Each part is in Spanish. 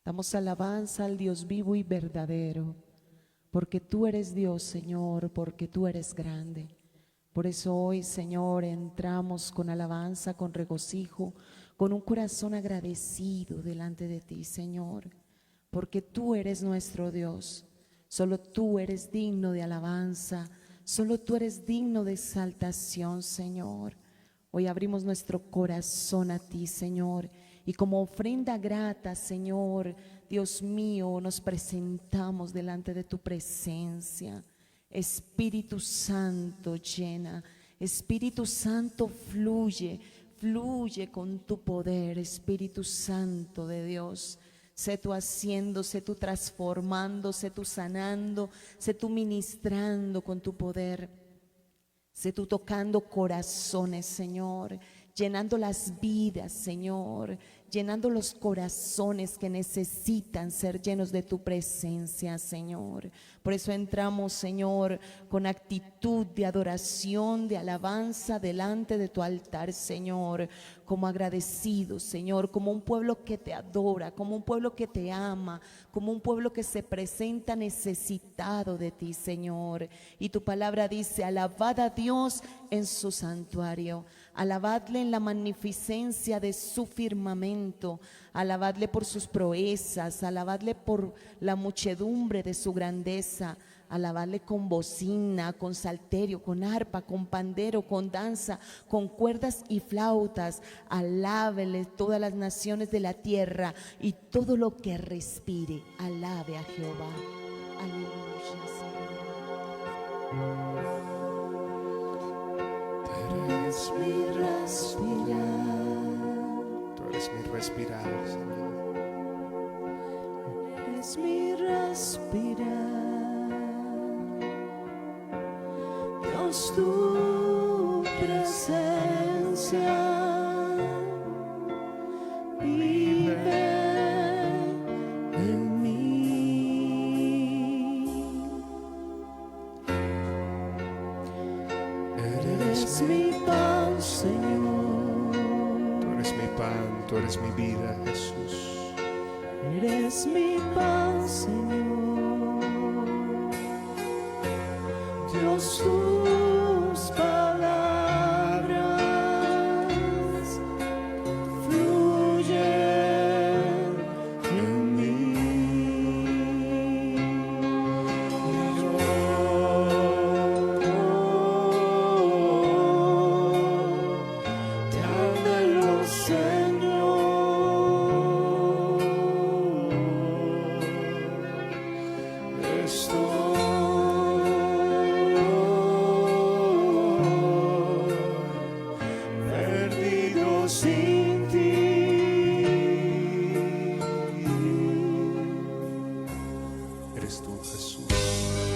Damos alabanza al Dios vivo y verdadero, porque tú eres Dios, Señor, porque tú eres grande. Por eso hoy, Señor, entramos con alabanza, con regocijo, con un corazón agradecido delante de ti, Señor, porque tú eres nuestro Dios. Solo tú eres digno de alabanza, solo tú eres digno de exaltación, Señor. Hoy abrimos nuestro corazón a ti, Señor, y como ofrenda grata, Señor, Dios mío, nos presentamos delante de tu presencia. Espíritu Santo llena, Espíritu Santo fluye, fluye con tu poder, Espíritu Santo de Dios. Sé tú haciendo, sé tú transformando, sé tú sanando, sé tú ministrando con tu poder. Sé tú tocando corazones, Señor, llenando las vidas, Señor, llenando los corazones que necesitan ser llenos de tu presencia, Señor. Por eso entramos, Señor, con actitud de adoración, de alabanza delante de tu altar, Señor, como agradecidos, Señor, como un pueblo que te adora, como un pueblo que te ama, como un pueblo que se presenta necesitado de ti, Señor. Y tu palabra dice: alabad a Dios en su santuario, alabadle en la magnificencia de su firmamento, alabadle por sus proezas, alabadle por la muchedumbre de su grandeza, alabadle con bocina, con salterio, con arpa, con pandero, con danza, con cuerdas y flautas. Alábele todas las naciones de la tierra, y todo lo que respire, alabe a Jehová. Aleluya, Señor. Eres mi respirar, tú eres mi respirar, Señor. Eres mi respirar, Dios, tu presencia vive en mí. Eres mi pan, Señor. Tú eres mi pan, tú eres mi vida, Jesús. Eres mi pan, Señor. Dios, tus palabras fluyen en mí. Y yo te anhelo, perdido sin ti. Eres tú, Jesús,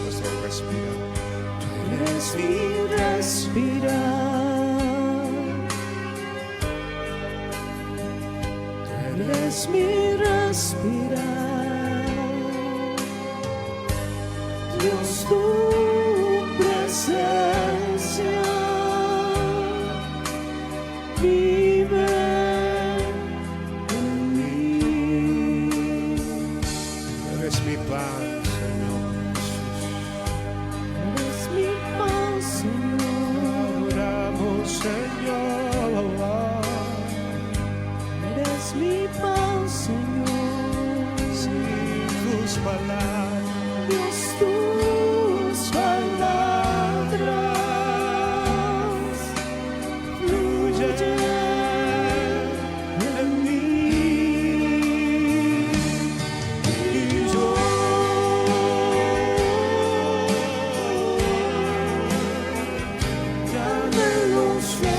nuestro respirar. Tú eres mi respirar, tú eres mi respirar, Dios, tu presencia vive en mí. Eres mi pan, Señor Jesús. Eres mi pan, Señor. Adoramos, Señor. Eres mi pan, Señor. Sin tus palabras, Dios, tus palabras fluyen en mí. Y yo te anhelo, Señor.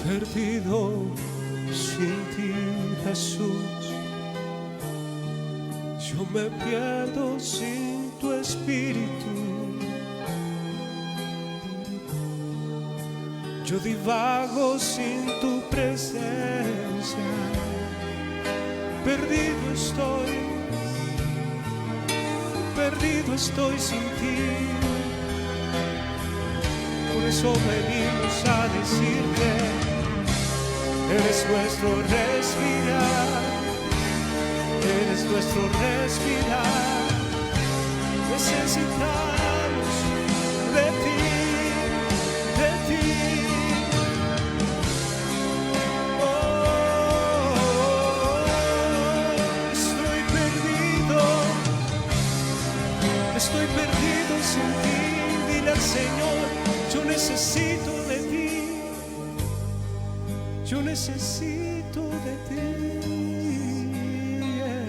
perdido sin ti, Jesús. Yo me pierdo sin tu espíritu. Yo divago sin tu presencia. Perdido estoy sin ti. Por eso venimos a decirte, eres nuestro respirar, eres nuestro respirar. Necesitamos de ti, de ti. Estoy perdido sin ti. Dile al Señor, yo necesito de ti. Yo necesito de ti. Yeah.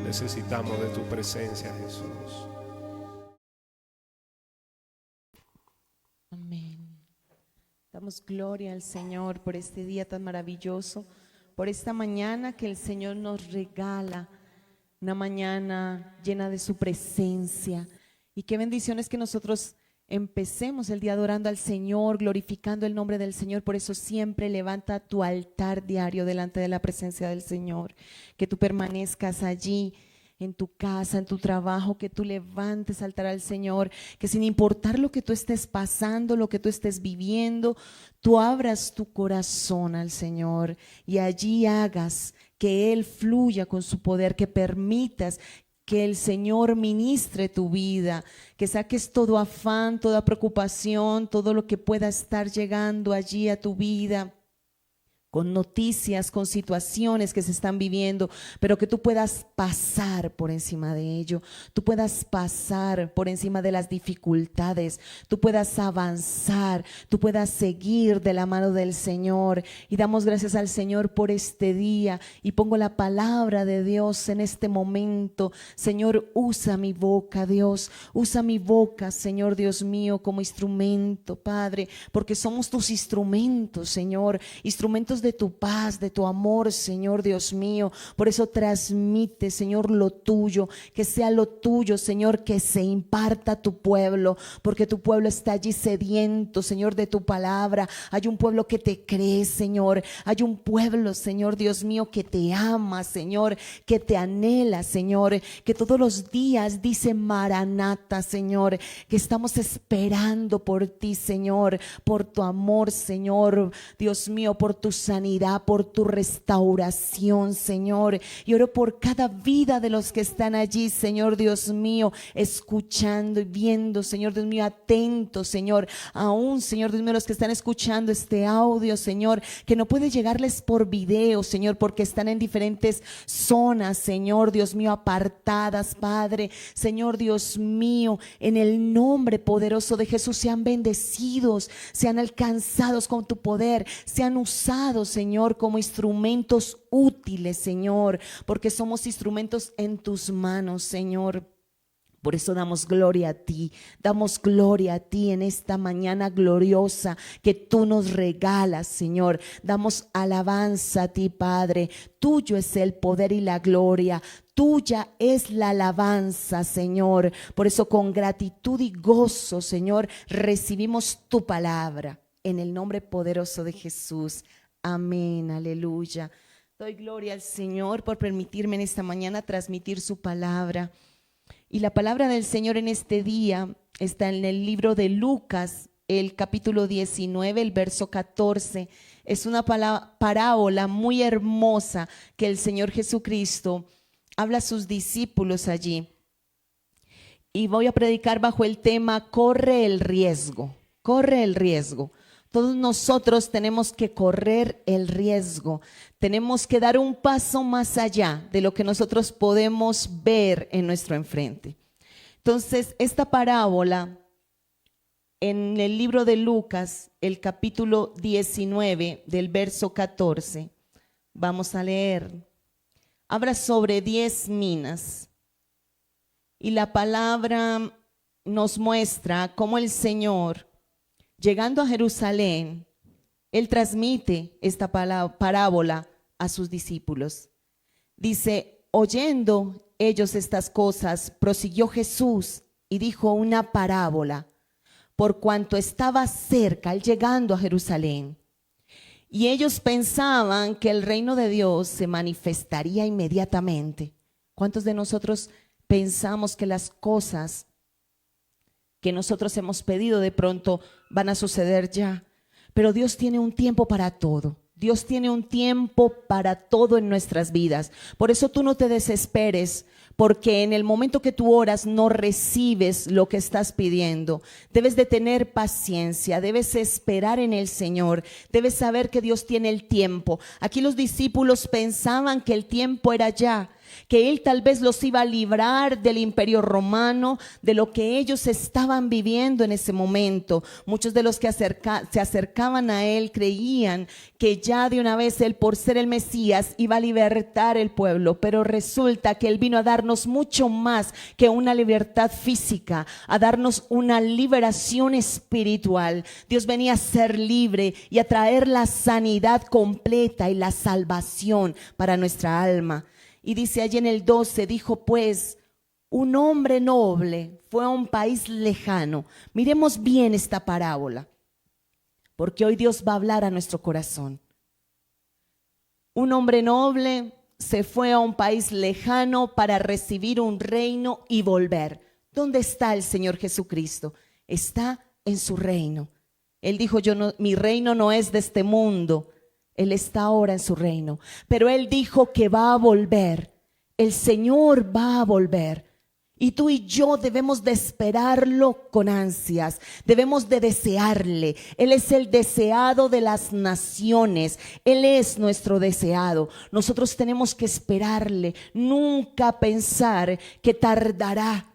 Necesitamos de tu presencia, Jesús. Amén. Damos gloria al Señor por este día tan maravilloso, por esta mañana que el Señor nos regala, una mañana llena de su presencia. Y qué bendiciones que nosotros empecemos el día adorando al Señor, glorificando el nombre del Señor. Por eso siempre levanta tu altar diario delante de la presencia del Señor, que tú permanezcas allí en tu casa, en tu trabajo, que tú levantes altar al Señor, que sin importar lo que tú estés pasando, lo que tú estés viviendo, tú abras tu corazón al Señor y allí hagas que Él fluya con su poder, que permitas que el Señor ministre tu vida, que saques todo afán, toda preocupación, todo lo que pueda estar llegando allí a tu vida, con noticias, con situaciones que se están viviendo, pero que tú puedas pasar por encima de ello, tú puedas pasar por encima de las dificultades, tú puedas avanzar, tú puedas seguir de la mano del Señor. Y damos gracias al Señor por este día y pongo la palabra de Dios en este momento. Señor, usa mi boca, Dios, usa mi boca, Señor Dios mío, como instrumento, Padre, porque somos tus instrumentos, Señor, instrumentos de tu paz, de tu amor, Señor Dios mío. Por eso transmite, Señor, lo tuyo, que sea lo tuyo, Señor, que se imparta a tu pueblo, porque tu pueblo está allí sediento, Señor, de tu palabra. Hay un pueblo que te cree, Señor. Hay un pueblo, Señor Dios mío, que te ama, Señor, que te anhela, Señor, que todos los días dice Maranata, Señor, que estamos esperando por ti, Señor, por tu amor, Señor, Dios mío, por tu sanidad, por tu restauración, Señor. Y oro por cada vida de los que están allí, Señor Dios mío, escuchando y viendo, Señor Dios mío, atentos, Señor, aún, Señor Dios mío, los que están escuchando este audio, Señor, que no puede llegarles por video, Señor, porque están en diferentes zonas, Señor Dios mío, apartadas, Padre, Señor Dios mío, en el nombre poderoso de Jesús, sean bendecidos, sean alcanzados con tu poder, sean usados, Señor, como instrumentos útiles, Señor, porque somos instrumentos en tus manos, Señor. Por eso damos gloria a ti en esta mañana gloriosa que tú nos regalas, Señor. Damos alabanza a ti, Padre. Tuyo es el poder y la gloria. Tuya es la alabanza, Señor. Por eso con gratitud y gozo, Señor, recibimos tu palabra. En el nombre poderoso de Jesús. Amén, aleluya. Doy gloria al Señor por permitirme en esta mañana transmitir su palabra. Y la palabra del Señor en este día está en el libro de Lucas, el capítulo 19, el verso 14. Es una parábola muy hermosa que el Señor Jesucristo habla a sus discípulos allí. Y voy a predicar bajo el tema corre el riesgo, corre el riesgo. Todos nosotros tenemos que correr el riesgo, tenemos que dar un paso más allá de lo que nosotros podemos ver en nuestro enfrente. Entonces, esta parábola en el libro de Lucas, el capítulo 19 del verso 14, vamos a leer, habla sobre 10 minas y la palabra nos muestra cómo el Señor, llegando a Jerusalén, Él transmite esta parábola a sus discípulos. Dice, oyendo ellos estas cosas, prosiguió Jesús y dijo una parábola, por cuanto estaba cerca, Él llegando a Jerusalén. Y ellos pensaban que el reino de Dios se manifestaría inmediatamente. ¿Cuántos de nosotros pensamos que las cosas que nosotros hemos pedido de pronto van a suceder ya? Pero Dios tiene un tiempo para todo. Dios tiene un tiempo para todo en nuestras vidas. Por eso tú no te desesperes, porque en el momento que tú oras no recibes lo que estás pidiendo. Debes de tener paciencia, debes esperar en el Señor, debes saber que Dios tiene el tiempo. Aquí los discípulos pensaban que el tiempo era ya, que Él tal vez los iba a librar del imperio romano, de lo que ellos estaban viviendo en ese momento. Muchos de los que se acercaban a Él creían que ya de una vez Él, por ser el Mesías, iba a libertar el pueblo, pero resulta que Él vino a darnos mucho más que una libertad física, a darnos una liberación espiritual. Dios venía a ser libre y a traer la sanidad completa y la salvación para nuestra alma. Y dice allí en el 12, dijo pues, un hombre noble fue a un país lejano. Miremos bien esta parábola, porque hoy Dios va a hablar a nuestro corazón. Un hombre noble se fue a un país lejano para recibir un reino y volver. ¿Dónde está el Señor Jesucristo? Está en su reino. Él dijo, mi reino no es de este mundo. Él está ahora en su reino, pero Él dijo que va a volver. El Señor va a volver. Y tú y yo debemos de esperarlo con ansias, debemos de desearle. Él es el deseado de las naciones, Él es nuestro deseado. Nosotros tenemos que esperarle, nunca pensar que tardará,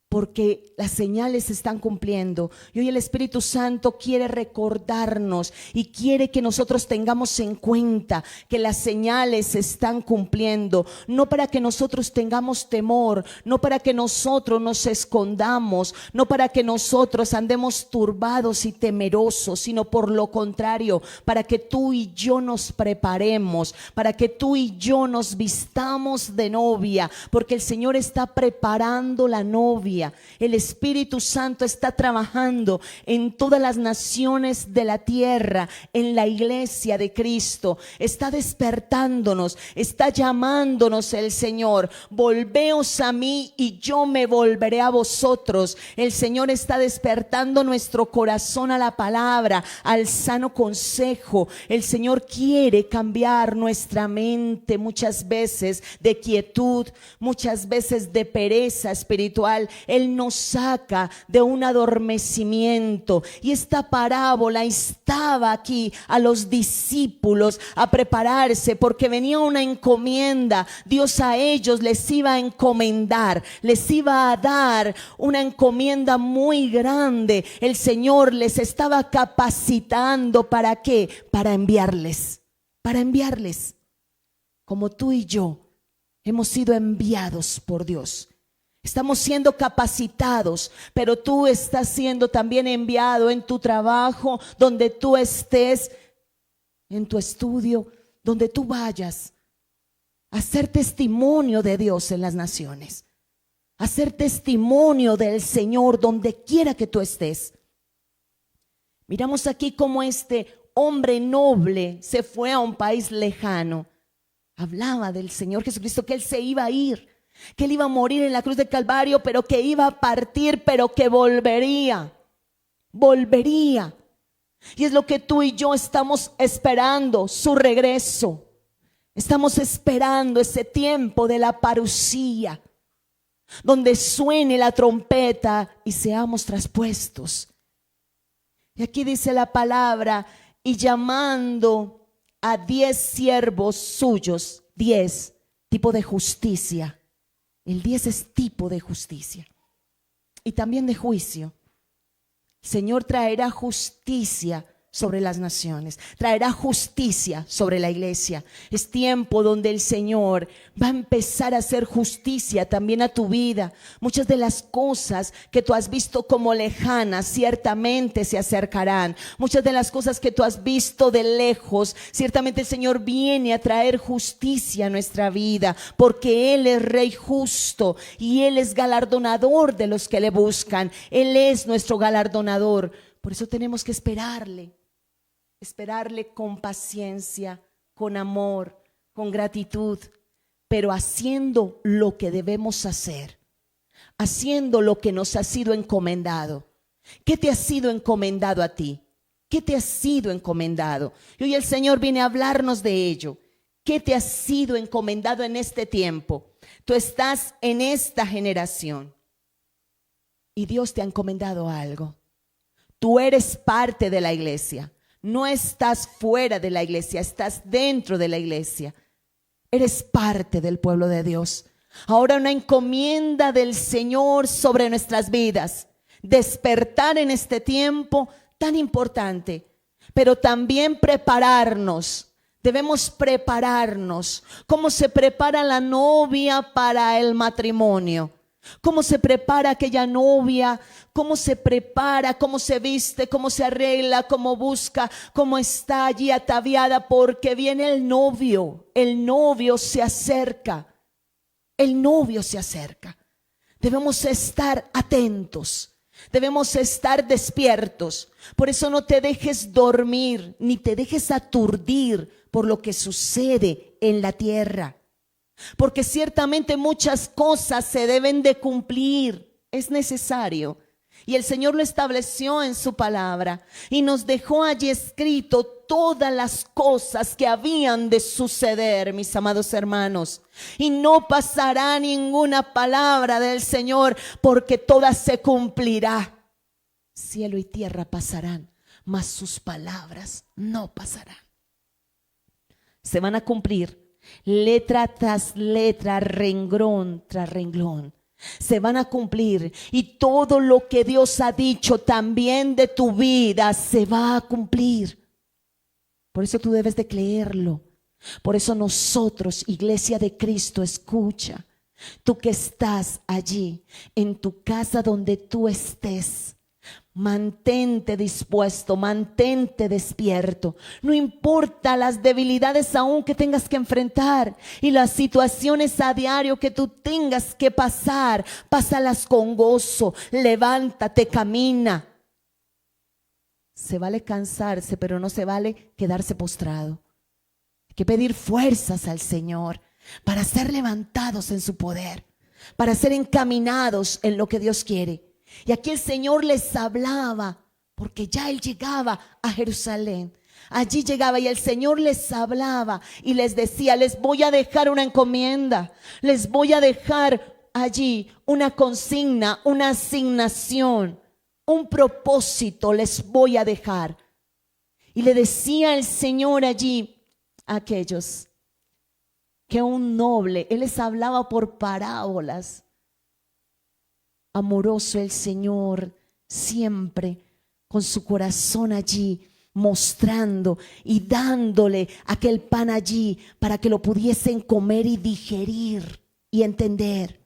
porque las señales se están cumpliendo. Y hoy el Espíritu Santo quiere recordarnos y quiere que nosotros tengamos en cuenta que las señales se están cumpliendo, no para que nosotros tengamos temor, no para que nosotros nos escondamos, no para que nosotros andemos turbados y temerosos, sino por lo contrario, para que tú y yo nos preparemos, para que tú y yo nos vistamos de novia, porque el Señor está preparando la novia. El Espíritu Santo está trabajando en todas las naciones de la tierra, en la iglesia de Cristo. Está despertándonos, está llamándonos el Señor. Volveos a mí y yo me volveré a vosotros. El Señor está despertando nuestro corazón a la palabra, al sano consejo. El Señor quiere cambiar nuestra mente muchas veces de quietud, muchas veces de pereza espiritual. Él nos saca de un adormecimiento. Y esta parábola instaba aquí a los discípulos a prepararse, porque venía una encomienda. Dios a ellos les iba a encomendar, les iba a dar una encomienda muy grande. El Señor les estaba capacitando. ¿Para qué? Para enviarles, como tú y yo hemos sido enviados por Dios. Estamos siendo capacitados, pero tú estás siendo también enviado en tu trabajo, donde tú estés, en tu estudio, donde tú vayas, a ser testimonio de Dios en las naciones, a ser testimonio del Señor donde quiera que tú estés. Miramos aquí cómo este hombre noble se fue a un país lejano. Hablaba del Señor Jesucristo, que Él se iba a ir, que Él iba a morir en la cruz del Calvario, pero que iba a partir, pero que volvería. Y es lo que tú y yo estamos esperando, su regreso. Estamos esperando ese tiempo de la parusía, donde suene la trompeta y seamos traspuestos. Y aquí dice la palabra, y llamando a 10 siervos suyos, 10, tipo de justicia. El 10 es tipo de justicia y también de juicio. El Señor traerá justicia sobre las naciones, traerá justicia sobre la iglesia. Es tiempo donde el Señor va a empezar a hacer justicia también a tu vida. Muchas de las cosas que tú has visto como lejanas ciertamente se acercarán. Muchas de las cosas que tú has visto de lejos, ciertamente el Señor viene a traer justicia a nuestra vida, porque Él es Rey justo y Él es galardonador de los que le buscan. Él es nuestro galardonador. Por eso tenemos que esperarle con paciencia, con amor, con gratitud, pero haciendo lo que debemos hacer, haciendo lo que nos ha sido encomendado. ¿Qué te ha sido encomendado a ti? ¿Qué te ha sido encomendado? Y hoy el Señor viene a hablarnos de ello. ¿Qué te ha sido encomendado en este tiempo? Tú estás en esta generación y Dios te ha encomendado algo. Tú eres parte de la iglesia. No estás fuera de la iglesia, estás dentro de la iglesia. Eres parte del pueblo de Dios. Ahora una encomienda del Señor sobre nuestras vidas. Despertar en este tiempo tan importante, pero también prepararnos. Debemos prepararnos. ¿Cómo se prepara la novia para el matrimonio? ¿Cómo se prepara aquella novia? ¿Cómo se prepara? ¿Cómo se viste? ¿Cómo se arregla? ¿Cómo busca? ¿Cómo está allí ataviada? Porque viene el novio. El novio se acerca. El novio se acerca. Debemos estar atentos. Debemos estar despiertos. Por eso no te dejes dormir, ni te dejes aturdir por lo que sucede en la tierra. Porque ciertamente muchas cosas se deben de cumplir, es necesario. Y el Señor lo estableció en su palabra y nos dejó allí escrito todas las cosas que habían de suceder, mis amados hermanos. Y no pasará ninguna palabra del Señor, porque toda se cumplirá. Cielo y tierra pasarán, mas sus palabras no pasarán. Se van a cumplir. Letra tras letra, renglón tras renglón, se van a cumplir, y todo lo que Dios ha dicho también de tu vida se va a cumplir. Por eso tú debes de creerlo. Por eso nosotros, Iglesia de Cristo, escucha, tú que estás allí en tu casa donde tú estés, mantente dispuesto, mantente despierto. No importa las debilidades aún que tengas que enfrentar y las situaciones a diario que tú tengas que pasar, pásalas con gozo, levántate, camina. Se vale cansarse, pero no se vale quedarse postrado. Hay que pedir fuerzas al Señor para ser levantados en su poder, para ser encaminados en lo que Dios quiere. Y aquí el Señor les hablaba, porque ya Él llegaba a Jerusalén. Allí llegaba y el Señor les hablaba y les decía: les voy a dejar una encomienda, les voy a dejar allí una consigna, una asignación, un propósito les voy a dejar. Y le decía el Señor allí a aquellos que un noble, Él les hablaba por parábolas. Amoroso el Señor, siempre con su corazón allí, mostrando y dándole aquel pan allí para que lo pudiesen comer y digerir y entender.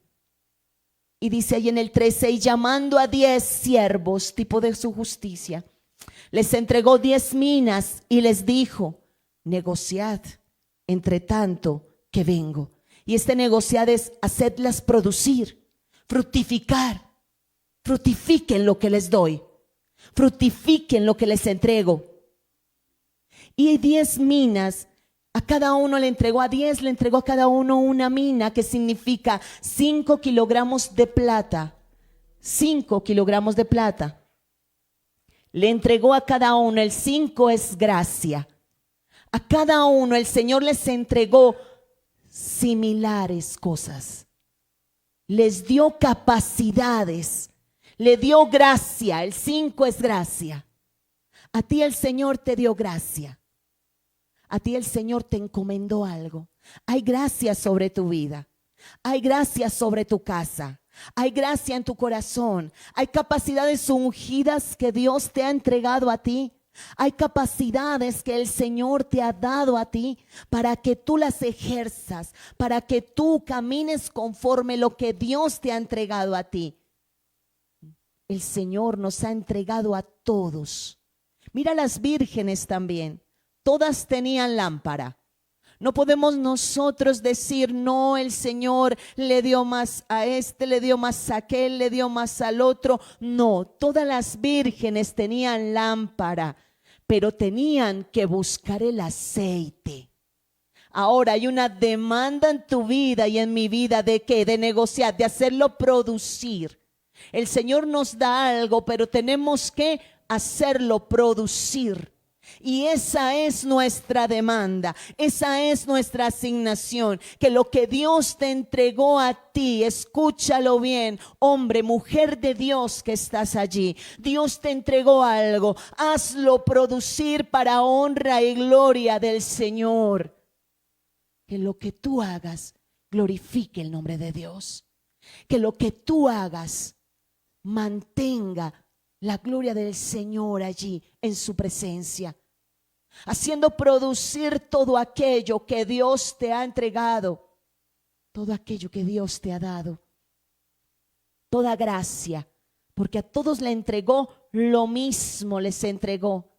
Y dice ahí en el 13: y llamando a 10 siervos, tipo de su justicia, les entregó 10 minas y les dijo: negociad entre tanto que vengo. Y este negociad es: hacedlas producir, fructificar. Fructifiquen lo que les doy, fructifiquen lo que les entrego. Y 10 minas, a cada uno le entregó, a 10 le entregó a cada uno una mina, que significa 5 kilogramos de plata. 5 kilogramos de plata. Le entregó a cada uno, el 5 es gracia. A cada uno el Señor les entregó similares cosas. Les dio capacidades, le dio gracia. El 5 es gracia. A ti el Señor te dio gracia. A ti el Señor te encomendó algo. Hay gracia sobre tu vida. Hay gracia sobre tu casa. Hay gracia en tu corazón. Hay capacidades ungidas que Dios te ha entregado a ti. Hay capacidades que el Señor te ha dado a ti para que tú las ejerzas, para que tú camines conforme lo que Dios te ha entregado a ti. El Señor nos ha entregado a todos. Mira las vírgenes también. Todas tenían lámpara. No podemos nosotros decir, no, el Señor le dio más a este, le dio más a aquel, le dio más al otro. No, todas las vírgenes tenían lámpara, pero tenían que buscar el aceite. Ahora hay una demanda en tu vida y en mi vida de ¿qué? De negociar, de hacerlo producir. El Señor nos da algo, pero tenemos que hacerlo producir. Y esa es nuestra demanda, esa es nuestra asignación, que lo que Dios te entregó a ti, escúchalo bien, hombre, mujer de Dios que estás allí, Dios te entregó algo, hazlo producir para honra y gloria del Señor. Que lo que tú hagas glorifique el nombre de Dios, que lo que tú hagas mantenga la gloria del Señor allí en su presencia, haciendo producir todo aquello que Dios te ha entregado, todo aquello que Dios te ha dado, toda gracia, porque a todos le entregó lo mismo, les entregó.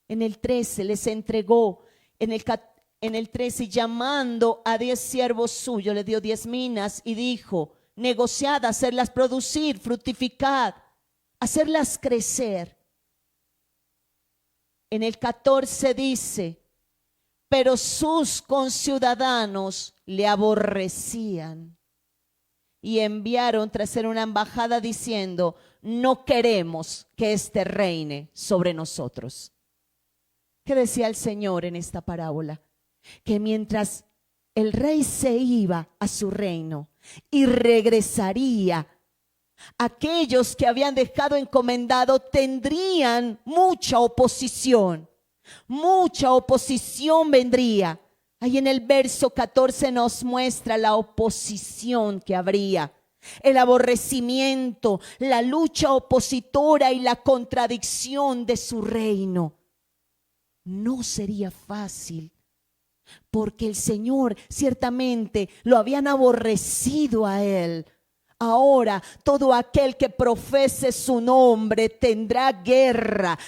En el 13 les entregó, en el 13 llamando a 10 siervos suyos, le dio 10 minas y dijo, negociad, hacerlas producir, fructificad, hacerlas crecer. En el 14 dice, pero sus conciudadanos le aborrecían y enviaron tras él una embajada diciendo, no queremos que éste reine sobre nosotros. ¿Qué decía el Señor en esta parábola? Que mientras el rey se iba a su reino y regresaría, aquellos que habían dejado encomendado tendrían mucha oposición vendría. Ahí en el verso 14 nos muestra la oposición que habría, el aborrecimiento, la lucha opositora y la contradicción de su reino. No sería fácil, porque el Señor ciertamente lo habían aborrecido a él. Ahora todo aquel que profese su nombre tendrá guerra,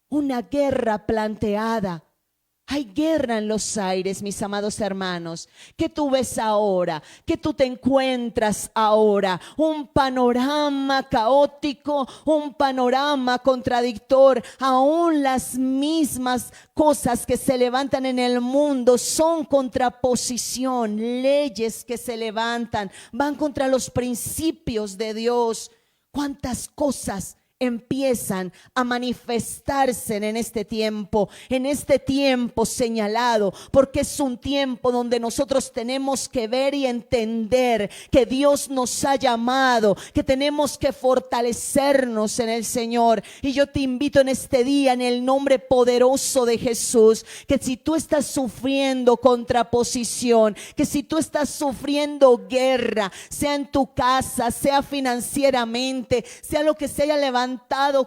una guerra planteada. Hay guerra en los aires, mis amados hermanos. ¿Qué tú ves ahora? ¿Qué tú te encuentras ahora? Un panorama caótico, un panorama contradictor. Aún las mismas cosas que se levantan en el mundo son contraposición. Leyes que se levantan van contra los principios de Dios. ¿Cuántas cosas empiezan a manifestarse en este tiempo señalado? Porque es un tiempo donde nosotros tenemos que ver y entender que Dios nos ha llamado, que tenemos que fortalecernos en el Señor. Y yo te invito en este día, en el nombre poderoso de Jesús, que si tú estás sufriendo contraposición, que si tú estás sufriendo guerra, sea en tu casa, sea financieramente, sea lo que se haya levantado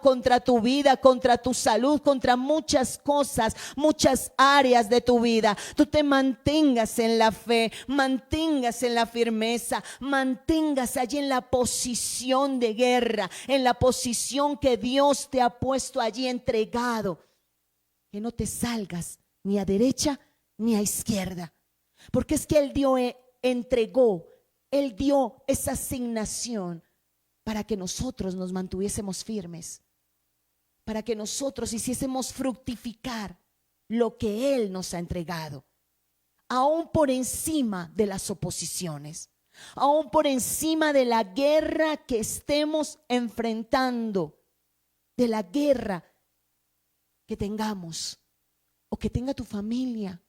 contra tu vida, contra tu salud, contra muchas cosas, muchas áreas de tu vida, tú te mantengas en la fe, mantengas en la firmeza, mantengas allí en la posición de guerra, en la posición que Dios te ha puesto allí entregado, que no te salgas ni a derecha ni a izquierda, porque es que Él Él dio esa asignación para que nosotros nos mantuviésemos firmes, para que nosotros hiciésemos fructificar lo que Él nos ha entregado, aún por encima de las oposiciones, aún por encima de la guerra que estemos enfrentando, de la guerra que tengamos o que tenga tu familia.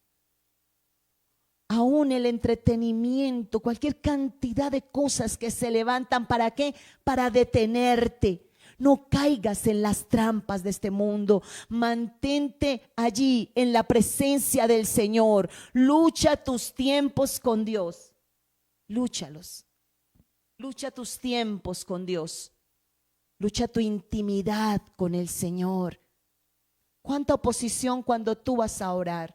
Aún el entretenimiento, cualquier cantidad de cosas que se levantan, ¿para qué? Para detenerte. No caigas en las trampas de este mundo. Mantente allí en la presencia del Señor. Lucha tus tiempos con Dios. Lúchalos. Lucha tus tiempos con Dios. Lucha tu intimidad con el Señor. ¿Cuánta oposición cuando tú vas a orar?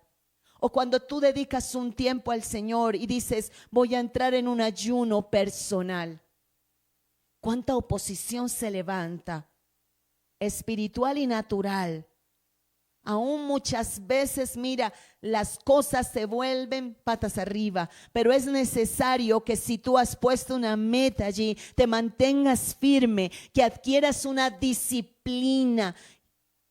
O cuando tú dedicas un tiempo al Señor y dices, voy a entrar en un ayuno personal. ¿Cuánta oposición se levanta? Espiritual y natural. Aún muchas veces, mira, las cosas se vuelven patas arriba, pero es necesario que si tú has puesto una meta allí, te mantengas firme, que adquieras una disciplina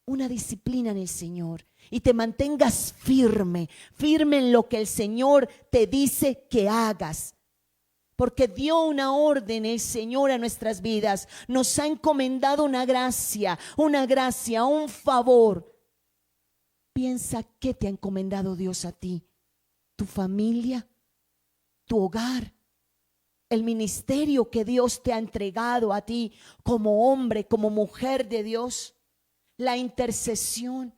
en el Señor y te mantengas firme, firme en lo que el Señor te dice que hagas. Porque dio una orden el Señor a nuestras vidas, nos ha encomendado una gracia, un favor. Piensa qué te ha encomendado Dios a ti, tu familia, tu hogar, el ministerio que Dios te ha entregado a ti como hombre, como mujer de Dios, la intercesión,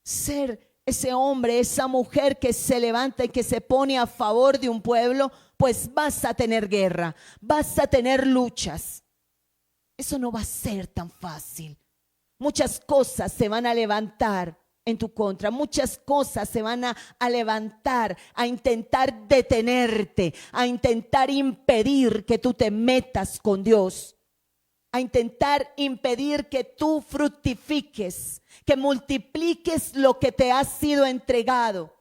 ser ese hombre, esa mujer que se levanta y que se pone a favor de un pueblo, pues vas a tener guerra, vas a tener luchas. Eso no va a ser tan fácil. Muchas cosas se van a levantar en tu contra, muchas cosas se van a levantar a intentar detenerte, a intentar impedir que tú te metas con Dios, a intentar impedir que tú fructifiques, que multipliques lo que te ha sido entregado.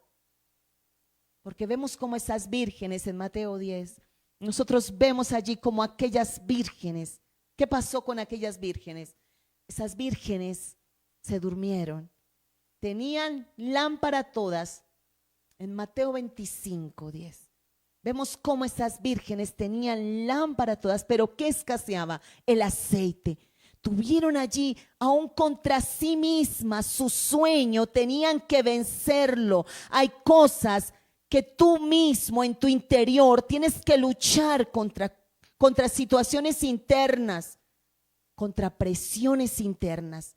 Porque vemos como esas vírgenes en Mateo 10, nosotros vemos allí como aquellas vírgenes. ¿Qué pasó con aquellas vírgenes? Esas vírgenes se durmieron. Tenían lámpara todas. En Mateo 25, 10. Vemos cómo esas vírgenes tenían lámpara todas, pero ¿qué escaseaba? El aceite. Tuvieron allí aún contra sí mismas su sueño, tenían que vencerlo. Hay cosas que tú mismo en tu interior tienes que luchar contra situaciones internas, contra presiones internas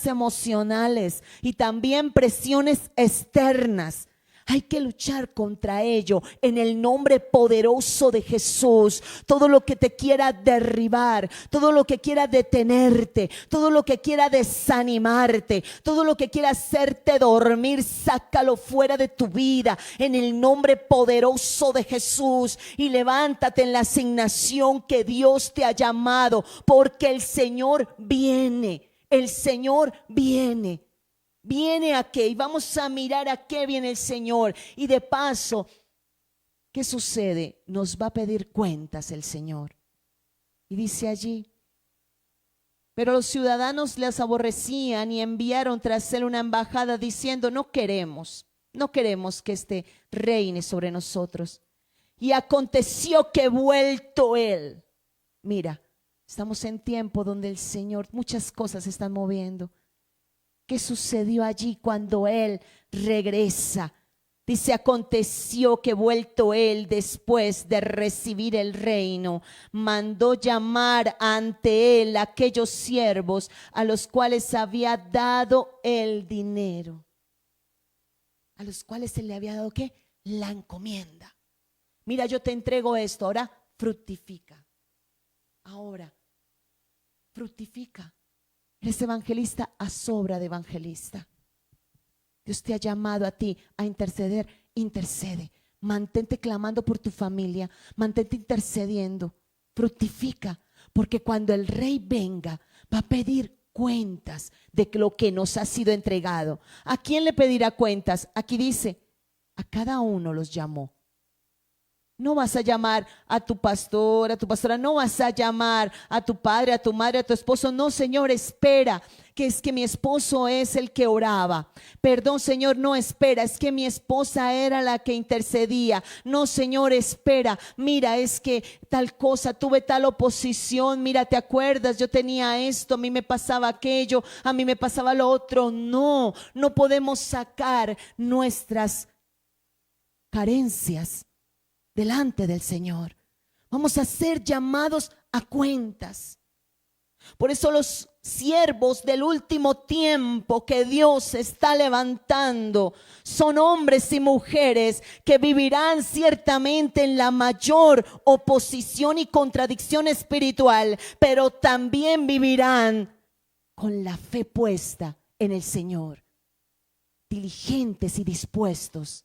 emocionales y también presiones externas. Hay que luchar contra ello en el nombre poderoso de Jesús. Todo lo que te quiera derribar, todo lo que quiera detenerte, todo lo que quiera desanimarte, todo lo que quiera hacerte dormir, sácalo fuera de tu vida en el nombre poderoso de Jesús y levántate en la asignación que Dios te ha llamado, porque el Señor viene, el Señor viene. Viene a qué, y vamos a mirar a qué viene el Señor. Y de paso, ¿qué sucede? Nos va a pedir cuentas el Señor. Y dice allí, pero los ciudadanos les aborrecían y enviaron tras él una embajada diciendo, no queremos que este reine sobre nosotros. Y aconteció que vuelto él, mira, estamos en tiempo donde el Señor, muchas cosas se están moviendo. ¿Qué sucedió allí cuando él regresa? Dice, aconteció que vuelto él después de recibir el reino, mandó llamar ante él a aquellos siervos a los cuales había dado el dinero. A los cuales se le había dado ¿qué? La encomienda. Mira, yo te entrego esto, ahora fructifica. Ahora, fructifica. Eres evangelista a sobra de evangelista. Dios te ha llamado a ti a interceder. Intercede. Mantente clamando por tu familia. Mantente intercediendo. Fructifica. Porque cuando el rey venga, va a pedir cuentas de lo que nos ha sido entregado. ¿A quién le pedirá cuentas? Aquí dice, a cada uno los llamó. No vas a llamar a tu pastor, a tu pastora, no vas a llamar a tu padre, a tu madre, a tu esposo. No, Señor, espera, que es que mi esposo es el que oraba. Perdón, Señor, no, espera, es que mi esposa era la que intercedía. No, Señor, espera, mira, es que tal cosa, tuve tal oposición, mira, ¿te acuerdas? Yo tenía esto, a mí me pasaba aquello, a mí me pasaba lo otro. No, no podemos sacar nuestras carencias delante del Señor. Vamos a ser llamados a cuentas. Por eso los siervos del último tiempo que Dios está levantando son hombres y mujeres que vivirán ciertamente en la mayor oposición y contradicción espiritual, pero también vivirán con la fe puesta en el Señor, diligentes y dispuestos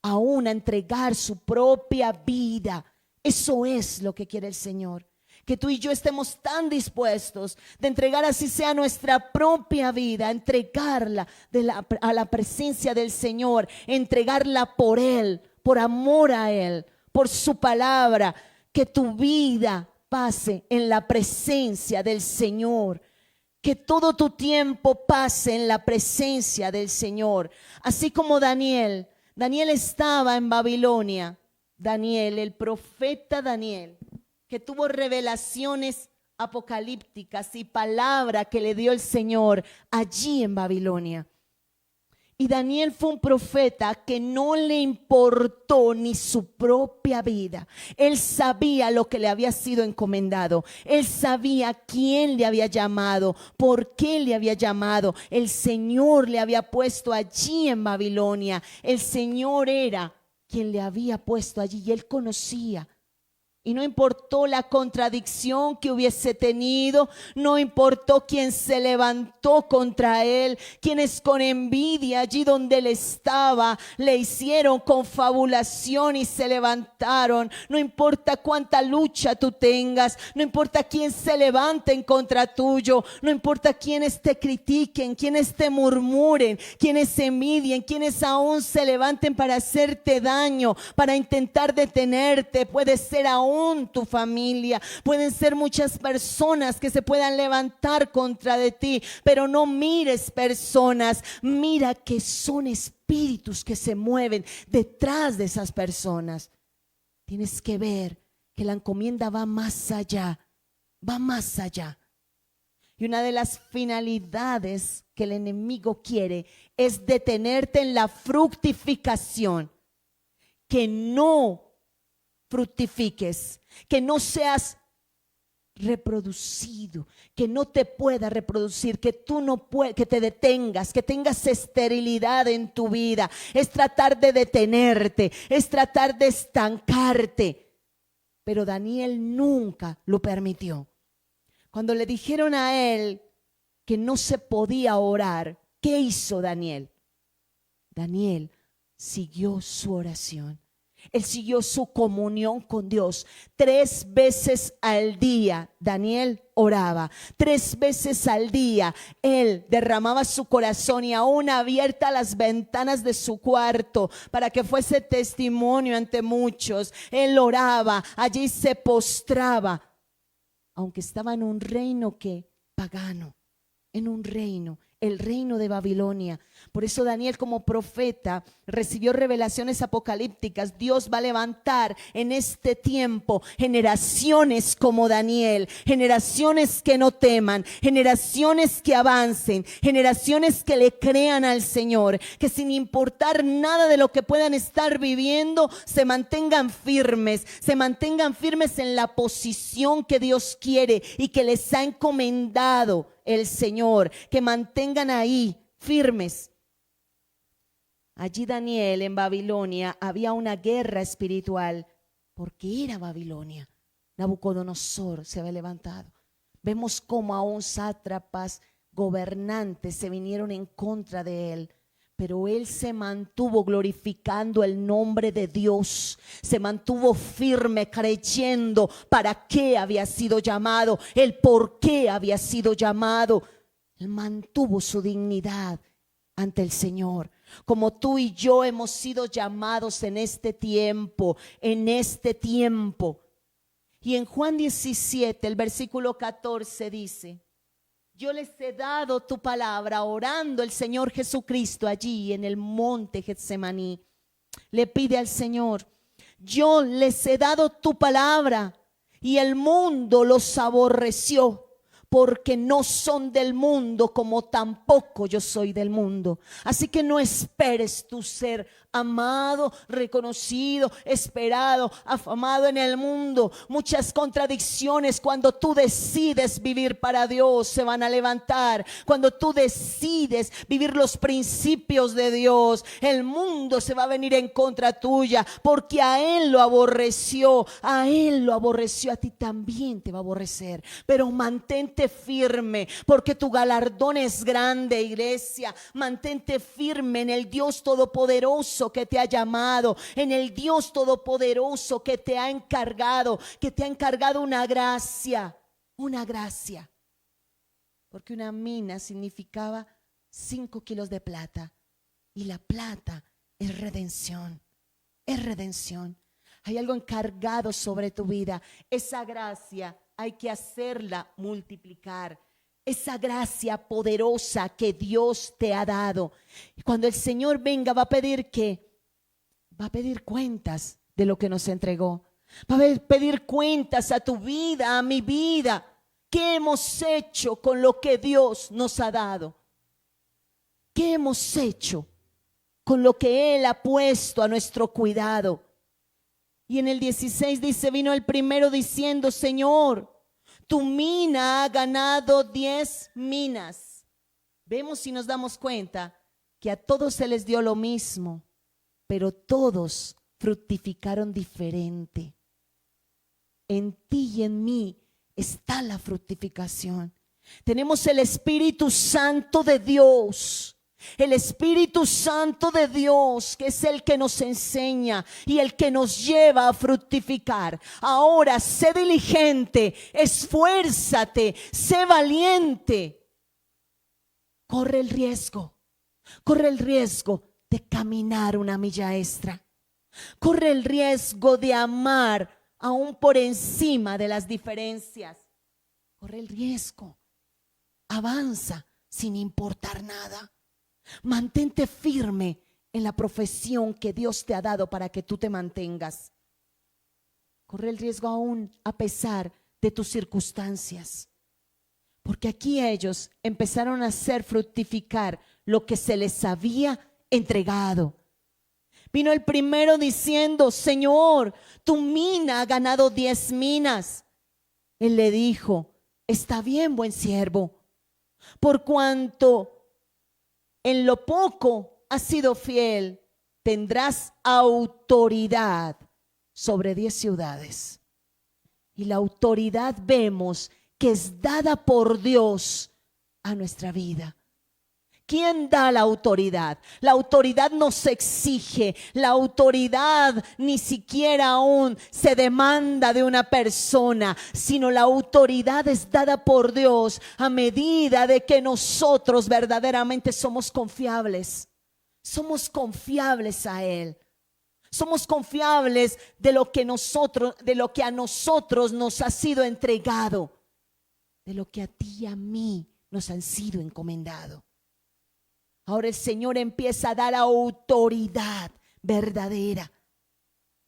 aún a entregar su propia vida. Eso es lo que quiere el Señor. Que tú y yo estemos tan dispuestos de entregar así sea nuestra propia vida, entregarla a la presencia del Señor, entregarla por Él, por amor a Él, por su palabra. Que tu vida pase en la presencia del Señor. Que todo tu tiempo pase en la presencia del Señor. Así como Daniel estaba en Babilonia. Daniel, el profeta Daniel, que tuvo revelaciones apocalípticas y palabra que le dio el Señor allí en Babilonia. Y Daniel fue un profeta que no le importó ni su propia vida. Él sabía lo que le había sido encomendado. Él sabía quién le había llamado, por qué le había llamado. El Señor le había puesto allí en Babilonia. El Señor era quien le había puesto allí y él conocía. Y no importó la contradicción que hubiese tenido, no importó quién se levantó contra él, quienes con envidia allí donde él estaba le hicieron confabulación y se levantaron. No importa cuánta lucha tú tengas, no importa quién se levante en contra tuyo, no importa quiénes te critiquen, quiénes te murmuren, quiénes envidien, quiénes aún se levanten para hacerte daño, para intentar detenerte. Puede ser aún tu familia, pueden ser muchas personas que se puedan levantar contra de ti, pero no mires personas, mira que son espíritus que se mueven detrás de esas personas. Tienes que ver que la encomienda va más allá, va más allá. Y una de las finalidades que el enemigo quiere es detenerte en la fructificación, que no fructifiques, que no seas reproducido, que no te pueda reproducir, que tú no puedas, que te detengas, que tengas esterilidad en tu vida. Es tratar de detenerte, es tratar de estancarte. Pero Daniel nunca lo permitió. Cuando le dijeron a él que no se podía orar, ¿qué hizo Daniel? Daniel siguió su oración. Él siguió su comunión con Dios. 3 veces al día Daniel oraba. 3 veces al día él derramaba su corazón y aún abierta las ventanas de su cuarto para que fuese testimonio ante muchos. Él oraba, allí se postraba, aunque estaba en un reino pagano, en un reino, el reino de Babilonia. Por eso Daniel, como profeta, recibió revelaciones apocalípticas. Dios va a levantar en este tiempo generaciones como Daniel, generaciones que no teman, generaciones que avancen, generaciones que le crean al Señor, que sin importar nada de lo que puedan estar viviendo, se mantengan firmes en la posición que Dios quiere y que les ha encomendado el Señor, que mantengan ahí firmes. Allí Daniel en Babilonia había una guerra espiritual porque era Babilonia. Nabucodonosor se había levantado. Vemos cómo aún sátrapas, gobernantes se vinieron en contra de él. Pero él se mantuvo glorificando el nombre de Dios, se mantuvo firme creyendo para qué había sido llamado, el por qué había sido llamado. Él mantuvo su dignidad ante el Señor, como tú y yo hemos sido llamados en este tiempo, Y en Juan 17, el versículo 14 dice: yo les he dado tu palabra, orando el Señor Jesucristo allí en el monte Getsemaní. Le pide al Señor: yo les he dado tu palabra y el mundo los aborreció, porque no son del mundo como tampoco yo soy del mundo. Así que no esperes tú ser amado, reconocido, esperado, afamado en el mundo. Muchas contradicciones cuando tú decides vivir para Dios se van a levantar. Cuando tú decides vivir los principios de Dios, el mundo se va a venir en contra tuya, porque a Él lo aborreció, a Él lo aborreció, a ti también te va a aborrecer. Pero mantente firme, porque tu galardón es grande, iglesia. Mantente firme en el Dios todopoderoso que te ha llamado, en el Dios todopoderoso que te ha encargado, una gracia, porque una mina significaba 5 kilos de plata, y la plata es redención, Hay algo encargado sobre tu vida. Esa gracia hay que hacerla multiplicar. Esa gracia poderosa que Dios te ha dado. Y cuando el Señor venga, va a pedir cuentas de lo que nos entregó. Va a pedir cuentas a tu vida, a mi vida. ¿Qué hemos hecho con lo que Dios nos ha dado? ¿Qué hemos hecho con lo que Él ha puesto a nuestro cuidado? Y en el 16 dice, vino el primero diciendo, Señor, tu mina ha ganado 10 minas. Vemos y nos damos cuenta que a todos se les dio lo mismo, pero todos fructificaron diferente. En ti y en mí está la fructificación. Tenemos el Espíritu Santo de Dios. El Espíritu Santo de Dios, que es el que nos enseña y el que nos lleva a fructificar. Ahora, sé diligente, esfuérzate, sé valiente. Corre el riesgo de caminar una milla extra. Corre el riesgo de amar aún por encima de las diferencias. Corre el riesgo. Avanza sin importar nada. Mantente firme en la profesión que Dios te ha dado para que tú te mantengas. Corre el riesgo aún a pesar de tus circunstancias. Porque aquí ellos empezaron a hacer fructificar lo que se les había entregado. Vino el primero diciendo, Señor, tu mina ha ganado 10 minas. Él le dijo, está bien, buen siervo, por cuanto en lo poco has sido fiel, tendrás autoridad sobre 10 ciudades. Y la autoridad vemos que es dada por Dios a nuestra vida. ¿Quién da la autoridad? La autoridad no se exige, la autoridad ni siquiera aún se demanda de una persona, sino la autoridad es dada por Dios a medida de que nosotros verdaderamente somos confiables. Somos confiables a Él. Somos confiables de lo que a nosotros nos ha sido entregado, de lo que a ti y a mí nos han sido encomendado. Ahora el Señor empieza a dar autoridad verdadera,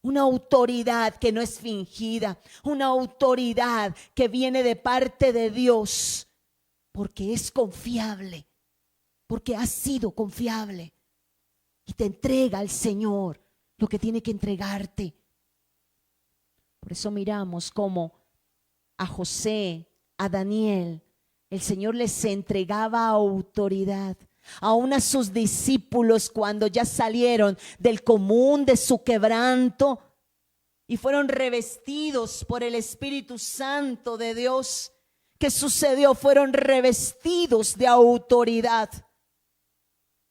una autoridad que no es fingida, una autoridad que viene de parte de Dios, porque es confiable, porque ha sido confiable y te entrega al Señor lo que tiene que entregarte. Por eso miramos cómo a José, a Daniel, el Señor les entregaba autoridad. Aún a sus discípulos, cuando ya salieron del común de su quebranto y fueron revestidos por el Espíritu Santo de Dios, ¿qué sucedió? Fueron revestidos de autoridad.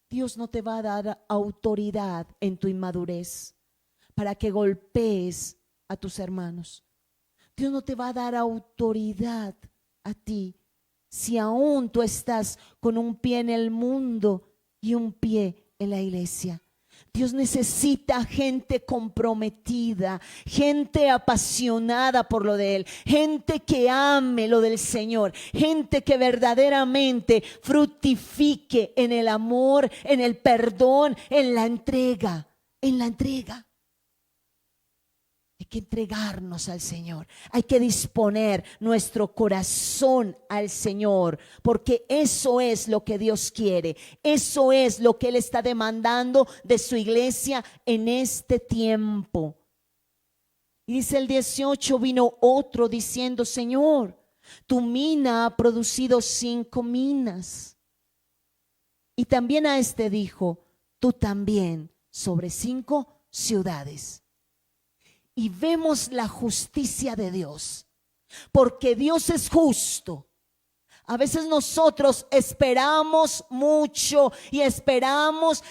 Dios no te va a dar autoridad en tu inmadurez para que golpees a tus hermanos. Dios no te va a dar autoridad a ti si aún tú estás con un pie en el mundo y un pie en la iglesia. Dios necesita gente comprometida, gente apasionada por lo de Él, gente que ame lo del Señor, gente que verdaderamente fructifique en el amor, en el perdón, en la entrega, Hay que entregarnos al Señor. Hay que disponer nuestro corazón al Señor, porque eso es lo que Dios quiere. Eso es lo que Él está demandando de su iglesia en este tiempo. Y dice el 18, vino otro diciendo: Señor, tu mina ha producido 5 minas. Y también a este dijo: tú también sobre 5 ciudades. Y vemos la justicia de Dios, porque Dios es justo. A veces nosotros esperamos mucho y esperamos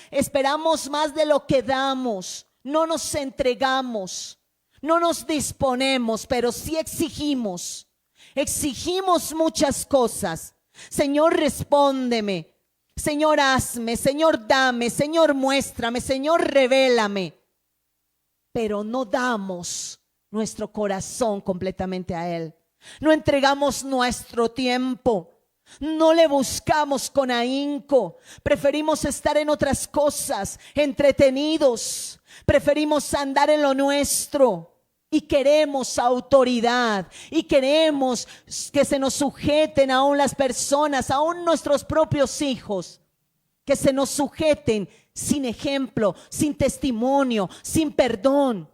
más de lo que damos. No nos entregamos, no nos disponemos, pero sí exigimos. Exigimos muchas cosas. Señor, respóndeme. Señor, hazme. Señor, dame. Señor, muéstrame. Señor, revélame. Pero no damos nuestro corazón completamente a Él. No entregamos nuestro tiempo. No le buscamos con ahínco. Preferimos estar en otras cosas, entretenidos. Preferimos andar en lo nuestro. Y queremos autoridad. Y queremos que se nos sujeten aún las personas, aún nuestros propios hijos. Que se nos sujeten sin ejemplo, sin testimonio, sin perdón.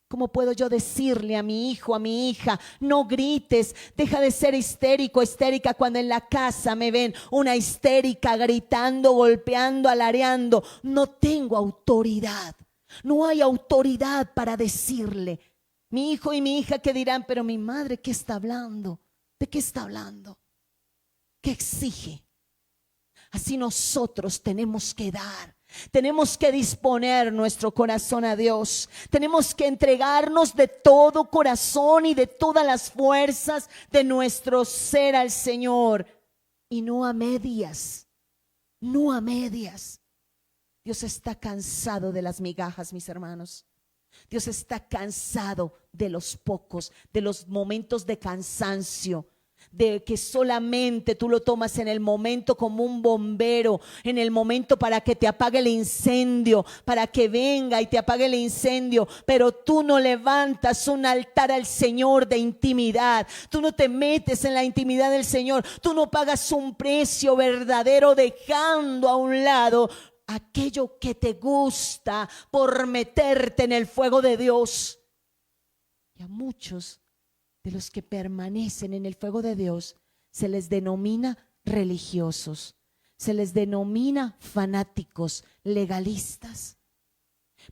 ¿Cómo puedo yo decirle a mi hijo, a mi hija: no grites, deja de ser histérico, histérica, cuando en la casa me ven una histérica gritando, golpeando, alareando? No tengo autoridad, no hay autoridad para decirle. Mi hijo y mi hija que dirán: pero mi madre, ¿qué está hablando? ¿De qué está hablando? ¿Qué exige? Así nosotros tenemos que dar. Tenemos que disponer nuestro corazón a Dios. Tenemos que entregarnos de todo corazón y de todas las fuerzas de nuestro ser al Señor. Y no a medias. No a medias. Dios está cansado de las migajas, mis hermanos. Dios está cansado de los pocos, de los momentos de cansancio, de que solamente tú lo tomas en el momento como un bombero, en el momento para que te apague el incendio, para que venga y te apague el incendio, pero tú no levantas un altar al Señor de intimidad, tú no te metes en la intimidad del Señor, tú no pagas un precio verdadero dejando a un lado aquello que te gusta por meterte en el fuego de Dios. Y a muchos de los que permanecen en el fuego de Dios se les denomina religiosos, se les denomina fanáticos, legalistas,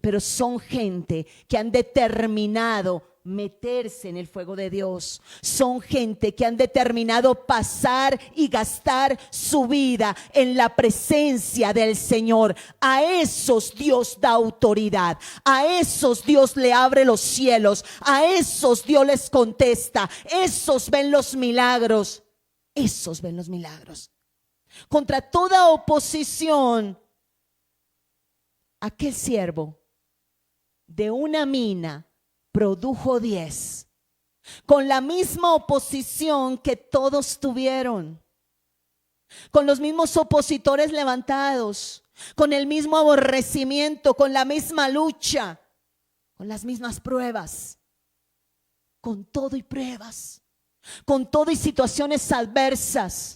pero son gente que han determinado meterse en el fuego de Dios. Son gente que han determinado pasar y gastar su vida en la presencia del Señor. A esos Dios da autoridad. A esos Dios le abre los cielos. A esos Dios les contesta. Esos ven los milagros. Esos ven los milagros. Contra toda oposición, aquel siervo de una mina produjo 10, con la misma oposición que todos tuvieron, con los mismos opositores levantados, con el mismo aborrecimiento, con la misma lucha, con las mismas pruebas, con todo y pruebas, con todo y situaciones adversas.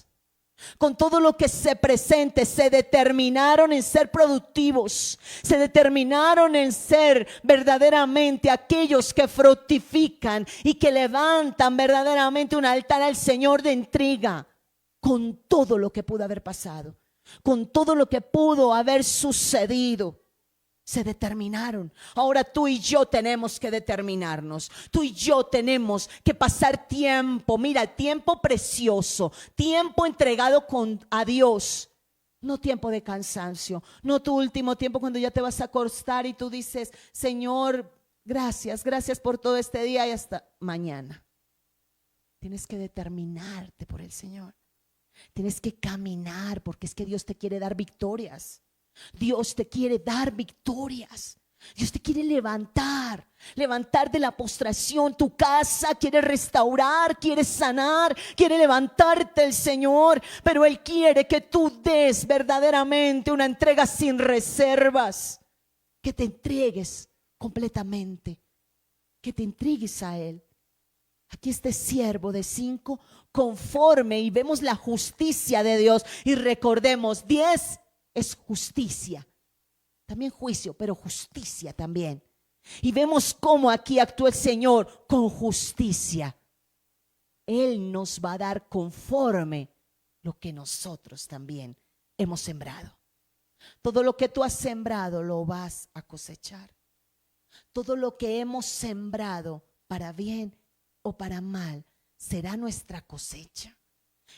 Con todo lo que se presente, se determinaron en ser productivos, se determinaron en ser verdaderamente aquellos que fructifican y que levantan verdaderamente un altar al Señor de entrega. Con todo lo que pudo haber pasado, con todo lo que pudo haber sucedido, se determinaron. Ahora tú y yo tenemos que determinarnos. Tú y yo tenemos que pasar tiempo, mira, tiempo precioso, tiempo entregado a Dios. No tiempo de cansancio, no tu último tiempo cuando ya te vas a acostar y tú dices: Señor, gracias por todo este día y hasta mañana. Tienes que determinarte por el Señor. Tienes que caminar, porque es que Dios te quiere dar victorias. Dios te quiere dar victorias. Dios te quiere levantar de la postración tu casa, quiere restaurar, quiere sanar, quiere levantarte el Señor, pero Él quiere que tú des verdaderamente una entrega sin reservas, que te entregues completamente. que te entregues a Él. Aquí este siervo de 5, conforme, y vemos la justicia de Dios. Y recordemos, 10 es justicia, también juicio, pero justicia también. Y vemos cómo aquí actúa el Señor con justicia. Él nos va a dar conforme lo que nosotros también hemos sembrado. Todo lo que tú has sembrado lo vas a cosechar. Todo lo que hemos sembrado, para bien o para mal, será nuestra cosecha.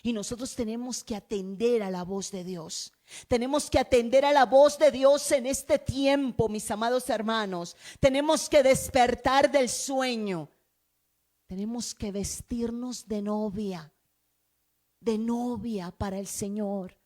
Y nosotros tenemos que atender a la voz de Dios. Tenemos que atender a la voz de Dios en este tiempo, mis amados hermanos. Tenemos que despertar del sueño. Tenemos que vestirnos de novia para el Señor.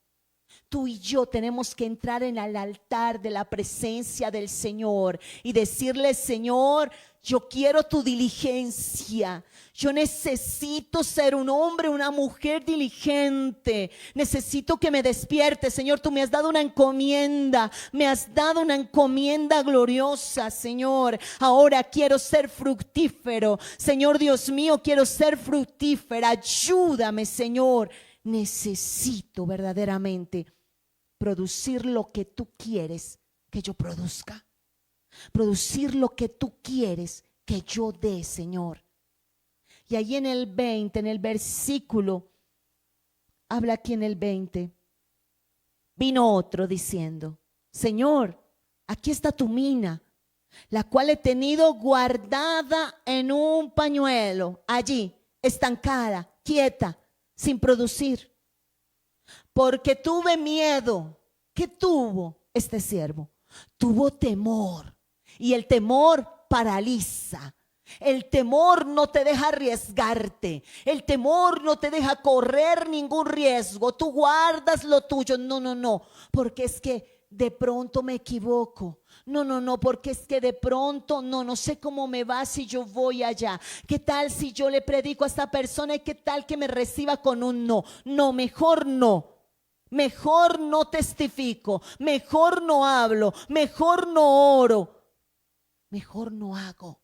Tú y yo tenemos que entrar en el altar de la presencia del Señor y decirle: Señor, yo quiero tu diligencia. Yo necesito ser un hombre, una mujer diligente. Necesito que me despiertes, Señor. Tú me has dado una encomienda. Me has dado una encomienda gloriosa, Señor. Ahora quiero ser fructífero. Señor Dios mío, quiero ser fructífera. Ayúdame, Señor. Necesito verdaderamente producir lo que tú quieres que yo produzca. Producir lo que tú quieres que yo dé, Señor. Y ahí en el 20, en el versículo, habla aquí en el 20. Vino otro diciendo: Señor, aquí está tu mina, la cual he tenido guardada en un pañuelo, allí, estancada, quieta, sin producir, porque tuve miedo. ¿Qué tuvo este siervo? Tuvo temor, y el temor paraliza. El temor no te deja arriesgarte. El temor no te deja correr ningún riesgo. Tú guardas lo tuyo. No, porque es que de pronto me equivoco. No, porque es que de pronto no sé cómo me va si yo voy allá. ¿Qué tal si yo le predico a esta persona y qué tal que me reciba con un no? No, mejor no. Mejor no testifico, mejor no hablo, mejor no oro, mejor no hago.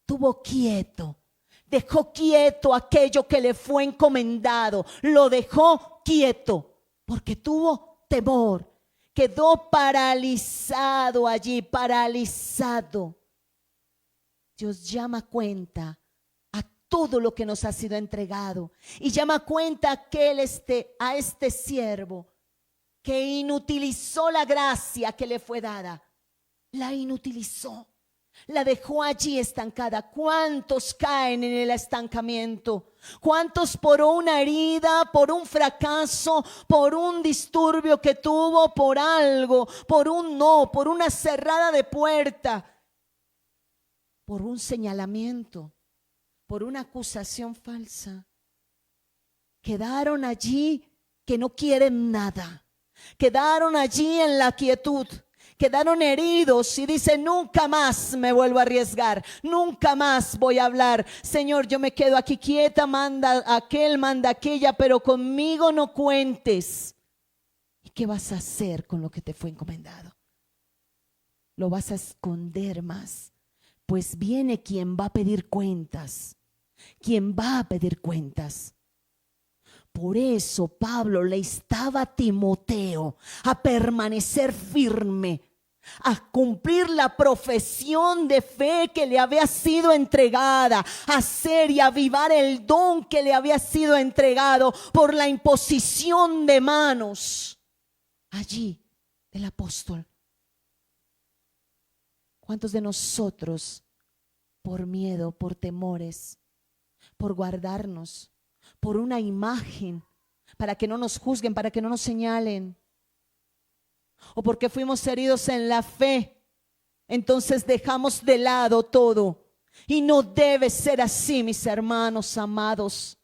Tuvo quieto, dejó quieto aquello que le fue encomendado, lo dejó quieto porque tuvo temor. Quedó paralizado allí, paralizado. Dios llama cuenta a todo lo que nos ha sido entregado y llama cuenta a este siervo que inutilizó la gracia que le fue dada. La inutilizó, la dejó allí estancada. ¿Cuántos caen en el estancamiento? ¿Cuántos por una herida, por un fracaso, por un disturbio que tuvo, por algo, por un no, por una cerrada de puerta, por un señalamiento, por una acusación falsa, quedaron allí que no quieren nada? Quedaron allí en la quietud. Quedaron heridos y dicen: nunca más me vuelvo a arriesgar, nunca más voy a hablar. Señor, yo me quedo aquí quieta, manda aquel, manda aquella, pero conmigo no cuentes. ¿Y qué vas a hacer con lo que te fue encomendado? Lo vas a esconder más, pues viene quien va a pedir cuentas. ¿Quién va a pedir cuentas? Por eso Pablo le instaba a Timoteo a permanecer firme, a cumplir la profesión de fe que le había sido entregada, a hacer y avivar el don que le había sido entregado por la imposición de manos allí del apóstol. ¿Cuántos de nosotros, por miedo, por temores, por guardarnos, por una imagen, para que no nos juzguen, para que no nos señalen, o porque fuimos heridos en la fe, entonces dejamos de lado todo? Y no debe ser así, mis hermanos amados.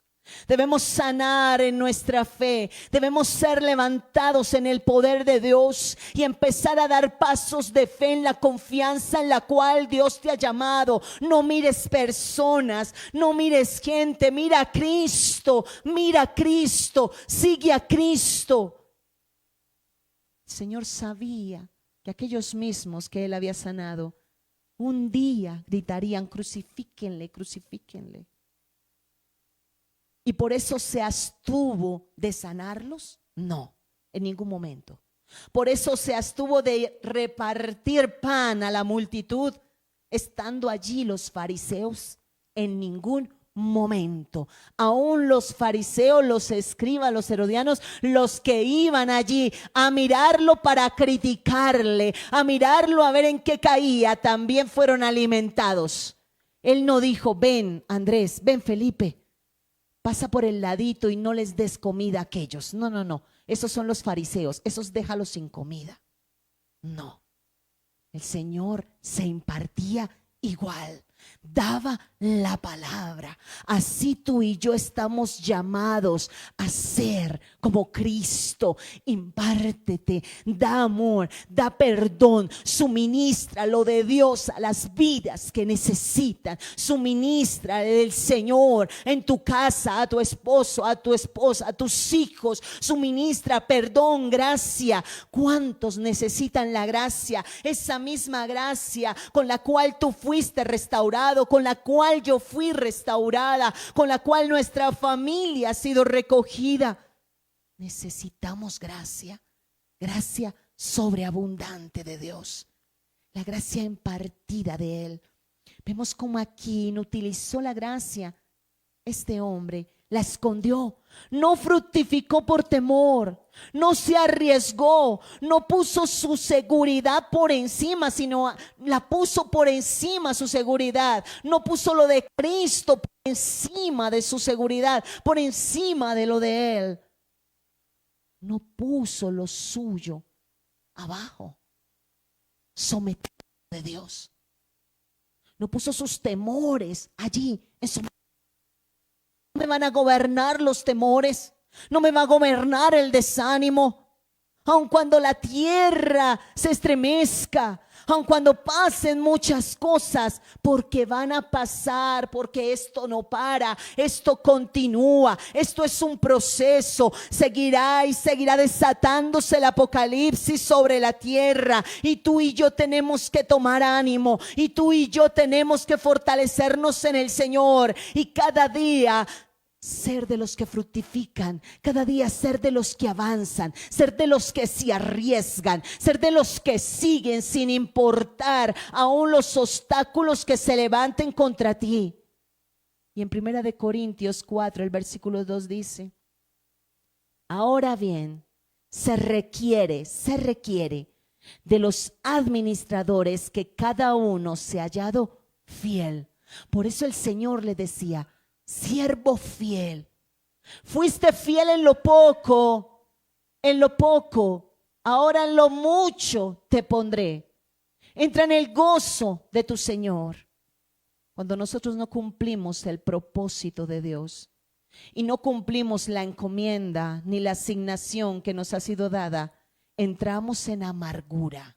Debemos sanar en nuestra fe, debemos ser levantados en el poder de Dios y empezar a dar pasos de fe en la confianza en la cual Dios te ha llamado. No mires personas, no mires gente, mira a Cristo, sigue a Cristo. El Señor sabía que aquellos mismos que Él había sanado, un día gritarían: crucifíquenle, crucifíquenle. ¿Y por eso se abstuvo de sanarlos? No, en ningún momento. Por eso se abstuvo de repartir pan a la multitud, estando allí los fariseos. En ningún momento. Aún los fariseos, los escribas, los herodianos, los que iban allí a mirarlo para criticarle, a mirarlo a ver en qué caía, también fueron alimentados. Él no dijo: ven Andrés, ven Felipe, pasa por el ladito y no les des comida a aquellos. No, no, no. Esos son los fariseos, esos déjalos sin comida. No. El Señor se impartía igual. Daba la palabra. Así tú y yo estamos llamados a ser como Cristo. Impártete, da amor, da perdón, suministra lo de Dios a las vidas que necesitan. Suministra del Señor en tu casa, a tu esposo, a tu esposa, a tus hijos. Suministra perdón, gracia. ¿Cuántos necesitan la gracia? Esa misma gracia con la cual tú fuiste restaurado, con la cual yo fui restaurada, con la cual nuestra familia ha sido recogida. Necesitamos gracia, gracia sobreabundante de Dios, la gracia impartida de Él. Vemos cómo aquí inutilizó la gracia este hombre, la escondió, no fructificó por temor, no se arriesgó, no puso su seguridad por encima, sino la puso por encima su seguridad. No puso lo de Cristo por encima de su seguridad, por encima de lo de Él. No puso lo suyo abajo, sometido de Dios. No puso sus temores allí en su. No me van a gobernar los temores, no me va a gobernar el desánimo. Aun cuando la tierra se estremezca, aun cuando pasen muchas cosas, porque van a pasar, porque esto no para, esto continúa, esto es un proceso. Seguirá y seguirá desatándose el apocalipsis sobre la tierra, y tú y yo tenemos que tomar ánimo, y tú y yo tenemos que fortalecernos en el Señor, y cada día ser de los que fructifican, cada día ser de los que avanzan, ser de los que se arriesgan, ser de los que siguen sin importar aún los obstáculos que se levanten contra ti. Y en 1 Corintios 4, el versículo 2 dice: ahora bien, se requiere de los administradores que cada uno se ha hallado fiel. Por eso el Señor le decía: siervo fiel, fuiste fiel en lo poco, ahora en lo mucho te pondré. Entra en el gozo de tu Señor. Cuando nosotros no cumplimos el propósito de Dios y no cumplimos la encomienda ni la asignación que nos ha sido dada, entramos en amargura,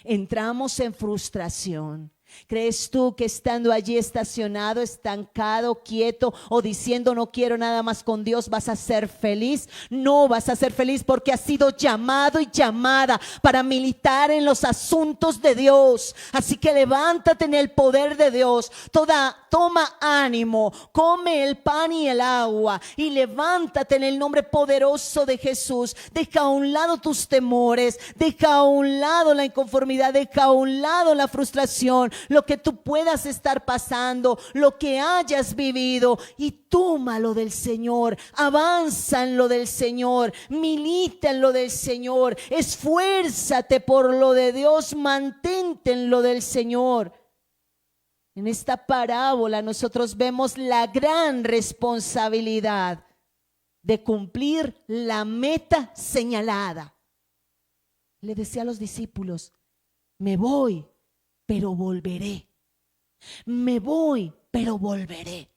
entramos en frustración. ¿Crees tú que estando allí estacionado, estancado, quieto o diciendo no quiero nada más con Dios vas a ser feliz? No vas a ser feliz, porque has sido llamado y llamada para militar en los asuntos de Dios. Así que levántate en el poder de Dios. Toma ánimo, come el pan y el agua y levántate en el nombre poderoso de Jesús. Deja a un lado tus temores, deja a un lado la inconformidad, deja a un lado la frustración, lo que tú puedas estar pasando, lo que hayas vivido, y toma lo del Señor, avanza en lo del Señor, milita en lo del Señor, esfuérzate por lo de Dios, mantente en lo del Señor. En esta parábola nosotros vemos la gran responsabilidad de cumplir la meta señalada. Le decía a los discípulos: me voy, pero volveré. Me voy, pero volveré.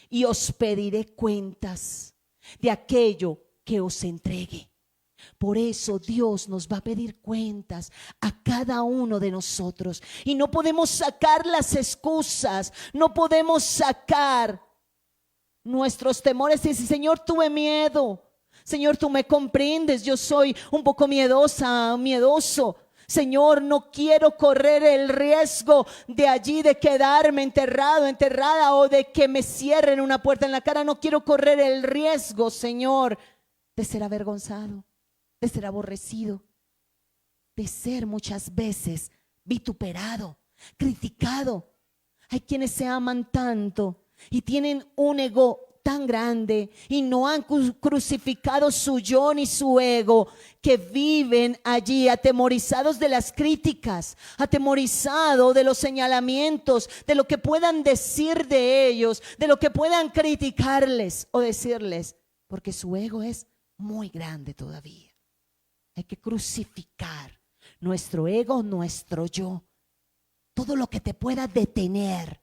Y os pediré cuentas de aquello que os entregue. Por eso Dios nos va a pedir cuentas a cada uno de nosotros. Y no podemos sacar las excusas, no podemos sacar nuestros temores y decir: Señor, tuve miedo. Señor, tú me comprendes, yo soy un poco miedoso. Señor, no quiero correr el riesgo de allí de quedarme enterrado, enterrada, o de que me cierren una puerta en la cara. No quiero correr el riesgo, Señor, de ser avergonzado, de ser aborrecido, de ser muchas veces vituperado, criticado. Hay quienes se aman tanto y tienen un ego tan grande y no han crucificado su yo ni su ego, que viven allí atemorizados de las críticas, atemorizados de los señalamientos, de lo que puedan decir de ellos, de lo que puedan criticarles o decirles, porque su ego es muy grande todavía. Hay que crucificar nuestro ego, nuestro yo, todo lo que te pueda detener.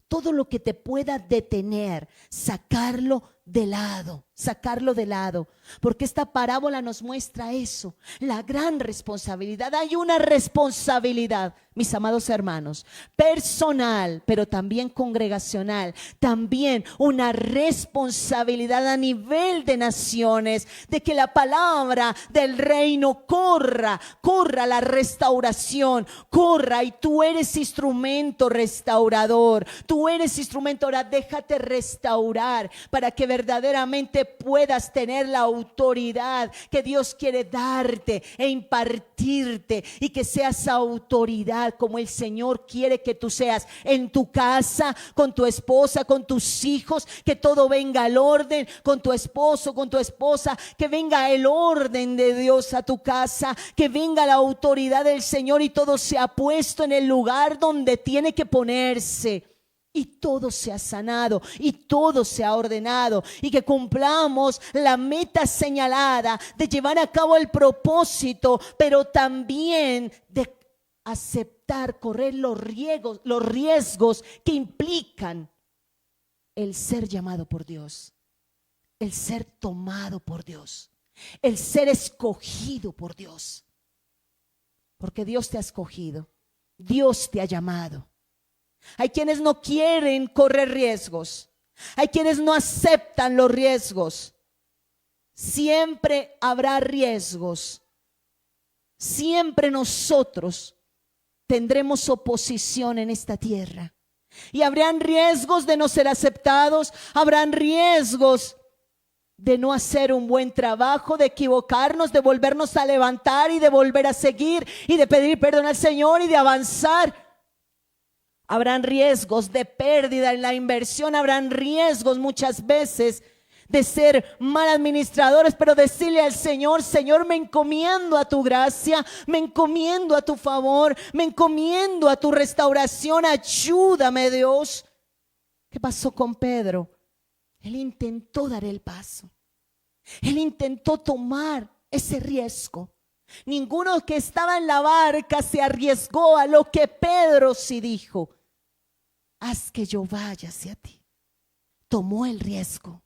Todo lo que te pueda detener, sacarlo de lado, porque esta parábola nos muestra eso, la gran responsabilidad. Hay una responsabilidad, mis amados hermanos, personal, pero también congregacional, también una responsabilidad a nivel de naciones, de que la palabra del reino corra la restauración, corra, y tú eres instrumento restaurador, tú eres instrumento. Ahora déjate restaurar para que verdaderamente puedas tener la autoridad que Dios quiere darte e impartirte, y que seas autoridad como el Señor quiere que tú seas en tu casa, con tu esposa, con tus hijos, que todo venga al orden, con tu esposo, con tu esposa, que venga el orden de Dios a tu casa, que venga la autoridad del Señor y todo sea puesto en el lugar donde tiene que ponerse. Y todo se ha sanado y todo se ha ordenado, y que cumplamos la meta señalada de llevar a cabo el propósito, pero también de aceptar, correr los riesgos que implican el ser llamado por Dios, el ser tomado por Dios, el ser escogido por Dios. Porque Dios te ha escogido, Dios te ha llamado. Hay quienes no quieren correr riesgos, hay quienes no aceptan los riesgos. Siempre habrá riesgos, siempre nosotros tendremos oposición en esta tierra, y habrán riesgos de no ser aceptados, habrán riesgos de no hacer un buen trabajo, de equivocarnos, de volvernos a levantar y de volver a seguir y de pedir perdón al Señor y de avanzar. Habrán riesgos de pérdida en la inversión, habrán riesgos muchas veces de ser mal administradores, pero decirle al Señor: Señor, me encomiendo a tu gracia, me encomiendo a tu favor, me encomiendo a tu restauración, ayúdame, Dios. ¿Qué pasó con Pedro? Él intentó dar el paso, él intentó tomar ese riesgo. Ninguno que estaba en la barca se arriesgó a lo que Pedro sí dijo: haz que yo vaya hacia ti. Tomó el riesgo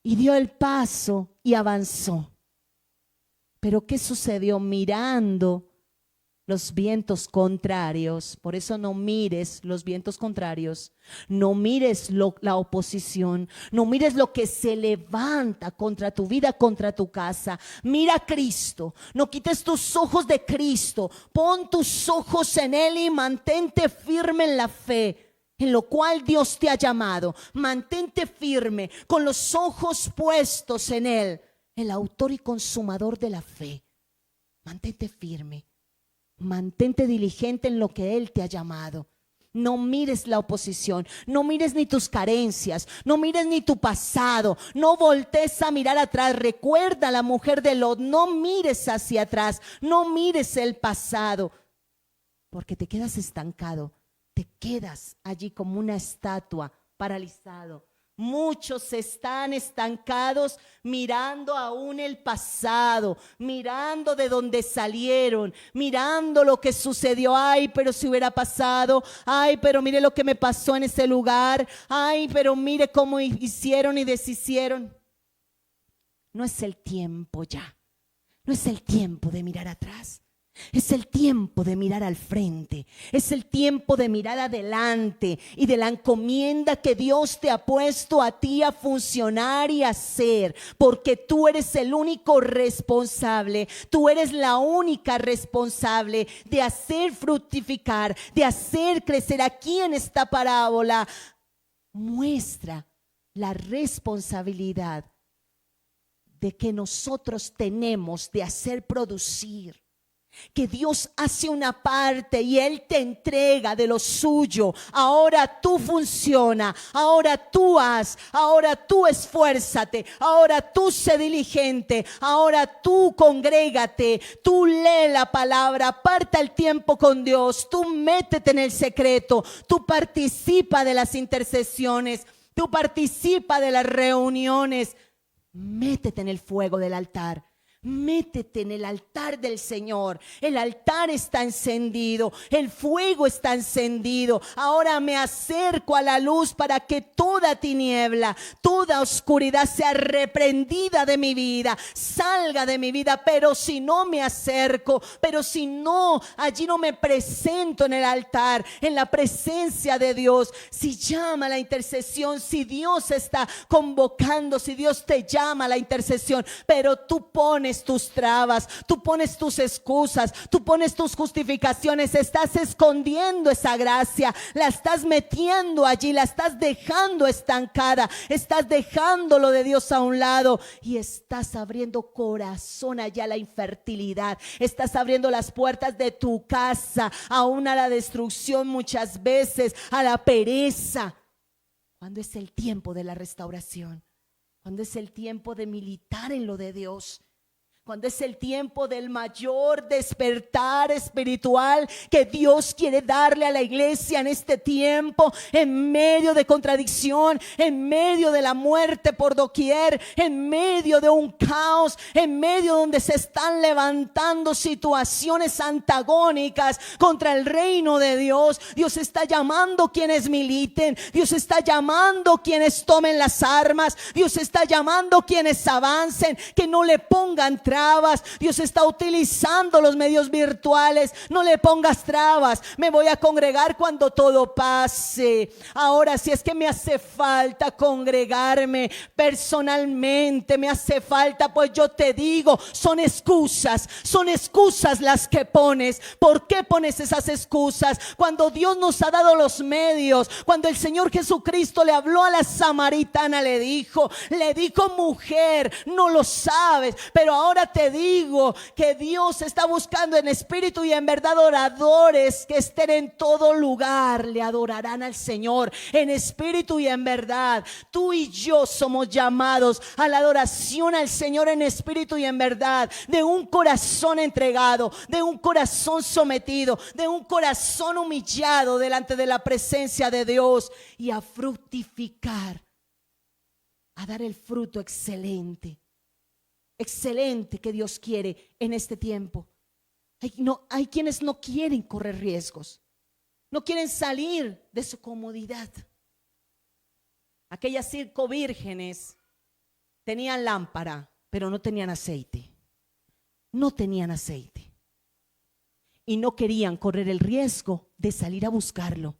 y dio el paso y avanzó. Pero ¿qué sucedió? Mirando los vientos contrarios. Por eso no mires los vientos contrarios, no mires la oposición, no mires lo que se levanta contra tu vida, contra tu casa. Mira a Cristo, no quites tus ojos de Cristo, pon tus ojos en Él y mantente firme en la fe, en lo cual Dios te ha llamado. Mantente firme con los ojos puestos en Él, el autor y consumador de la fe. Mantente firme, mantente diligente en lo que Él te ha llamado. No mires la oposición, no mires ni tus carencias, no mires ni tu pasado, no voltees a mirar atrás. Recuerda a la mujer de Lot, no mires hacia atrás, no mires el pasado, porque te quedas estancado, te quedas allí como una estatua, paralizado. Muchos están estancados mirando aún el pasado, mirando de dónde salieron, mirando lo que sucedió. Ay, pero si hubiera pasado. Ay, pero mire lo que me pasó en ese lugar. Ay, pero mire cómo hicieron y deshicieron. No es el tiempo ya, no es el tiempo de mirar atrás. Es el tiempo de mirar al frente, es el tiempo de mirar adelante y de la encomienda que Dios te ha puesto a ti a funcionar y a hacer, porque tú eres el único responsable, tú eres la única responsable de hacer fructificar, de hacer crecer. Aquí en esta parábola muestra la responsabilidad de que nosotros tenemos de hacer producir, que Dios hace una parte y Él te entrega de lo suyo. Ahora tú funciona, ahora tú haz, ahora tú esfuérzate, ahora tú sé diligente, ahora tú congrégate, tú lee la palabra, aparta el tiempo con Dios, tú métete en el secreto, tú participa de las intercesiones, tú participa de las reuniones, métete en el fuego del altar. Métete en el altar del Señor. El altar está encendido, el fuego está encendido. Ahora me acerco a la luz para que toda tiniebla, toda oscuridad sea reprendida de mi vida, salga de mi vida. Pero si no me acerco, pero si no, allí no me presento en el altar, en la presencia de Dios, si llama la intercesión, si Dios está convocando, si Dios te llama a la intercesión, pero tú pones tus trabas, tú pones tus excusas, tú pones tus justificaciones, estás escondiendo esa gracia, la estás metiendo allí, la estás dejando estancada, estás dejando lo de Dios a un lado y estás abriendo corazón allá a la infertilidad, estás abriendo las puertas de tu casa aún a la destrucción, muchas veces a la pereza. ¿Cuándo es el tiempo de la restauración? ¿Cuándo es el tiempo de militar en lo de Dios? Cuando es el tiempo del mayor despertar espiritual que Dios quiere darle a la iglesia en este tiempo, en medio de contradicción, en medio de la muerte por doquier, en medio de un caos, en medio donde se están levantando situaciones antagónicas contra el reino de Dios. Dios está llamando quienes militen, Dios está llamando quienes tomen las armas, Dios está llamando quienes avancen, que no le pongan trabas. Dios está utilizando los medios virtuales. No le pongas trabas. Me voy a congregar cuando todo pase. Ahora, si es que me hace falta congregarme personalmente, me hace falta, pues yo te digo, son excusas las que pones. ¿Por qué pones esas excusas? Cuando Dios nos ha dado los medios, cuando el Señor Jesucristo le habló a la samaritana, le dijo, mujer, no lo sabes, pero ahora te digo que Dios está buscando en espíritu y en verdad oradores que estén en todo lugar, le adorarán al Señor en espíritu y en verdad. Tú y yo somos llamados a la adoración al Señor en espíritu y en verdad, de un corazón entregado, de un corazón sometido, de un corazón humillado delante de la presencia de Dios, y a fructificar, a dar el fruto excelente que Dios quiere en este tiempo. Hay quienes no quieren correr riesgos, no quieren salir de su comodidad. Aquellas 5 vírgenes tenían lámpara, pero no tenían aceite. No tenían aceite y no querían correr el riesgo de salir a buscarlo.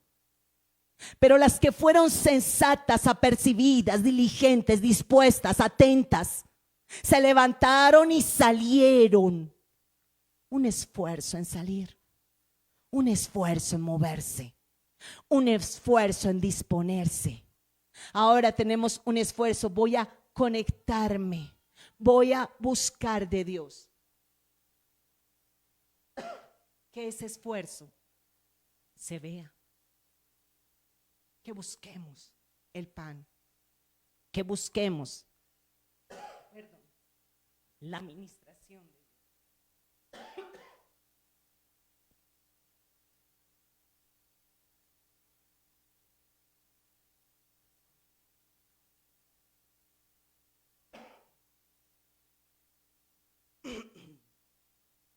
Pero las que fueron sensatas, apercibidas, diligentes, dispuestas, atentas, se levantaron y salieron. Un esfuerzo en salir, un esfuerzo en moverse, un esfuerzo en disponerse. Ahora tenemos un esfuerzo. Voy a conectarme, voy a buscar de Dios. Que ese esfuerzo se vea, que busquemos el pan, que busquemos la administración.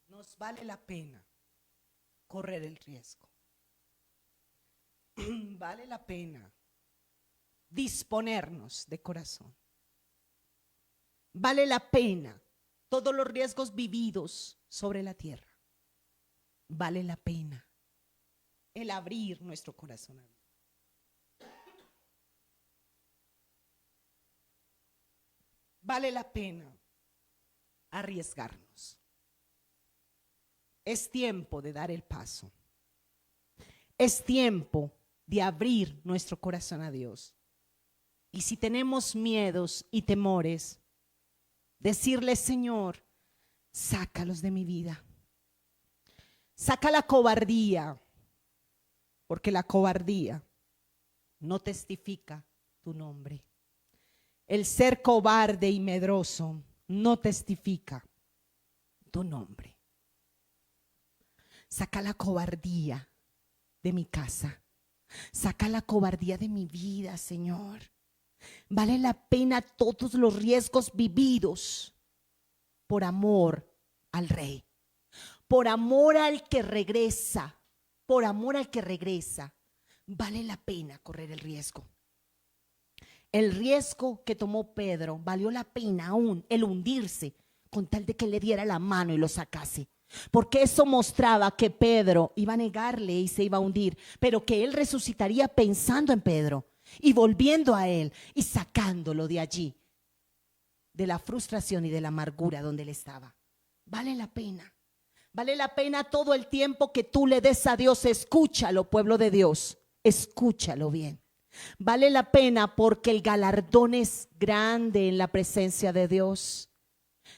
Nos vale la pena correr el riesgo. Vale la pena disponernos de corazón. Vale la pena todos los riesgos vividos sobre la tierra. vale la pena el abrir nuestro corazón a Dios. Vale la pena arriesgarnos. Es tiempo de dar el paso. Es tiempo de abrir nuestro corazón a Dios. Y si tenemos miedos y temores, decirle: Señor, sácalos de mi vida. Saca la cobardía, porque la cobardía no testifica tu nombre. El ser cobarde y medroso no testifica tu nombre. Saca la cobardía de mi casa. Saca la cobardía de mi vida, Señor. Vale la pena todos los riesgos vividos por amor al Rey, por amor al que regresa, por amor al que regresa. Vale la pena correr el riesgo. El riesgo que tomó Pedro valió la pena aún el hundirse con tal de que le diera la mano y lo sacase. Porque eso mostraba que Pedro iba a negarle y se iba a hundir, pero que él resucitaría pensando en Pedro y volviendo a él y sacándolo de allí, de la frustración y de la amargura donde él estaba. Vale la pena. Vale la pena todo el tiempo que tú le des a Dios. Escúchalo, pueblo de Dios. Escúchalo bien. Vale la pena porque el galardón es grande en la presencia de Dios.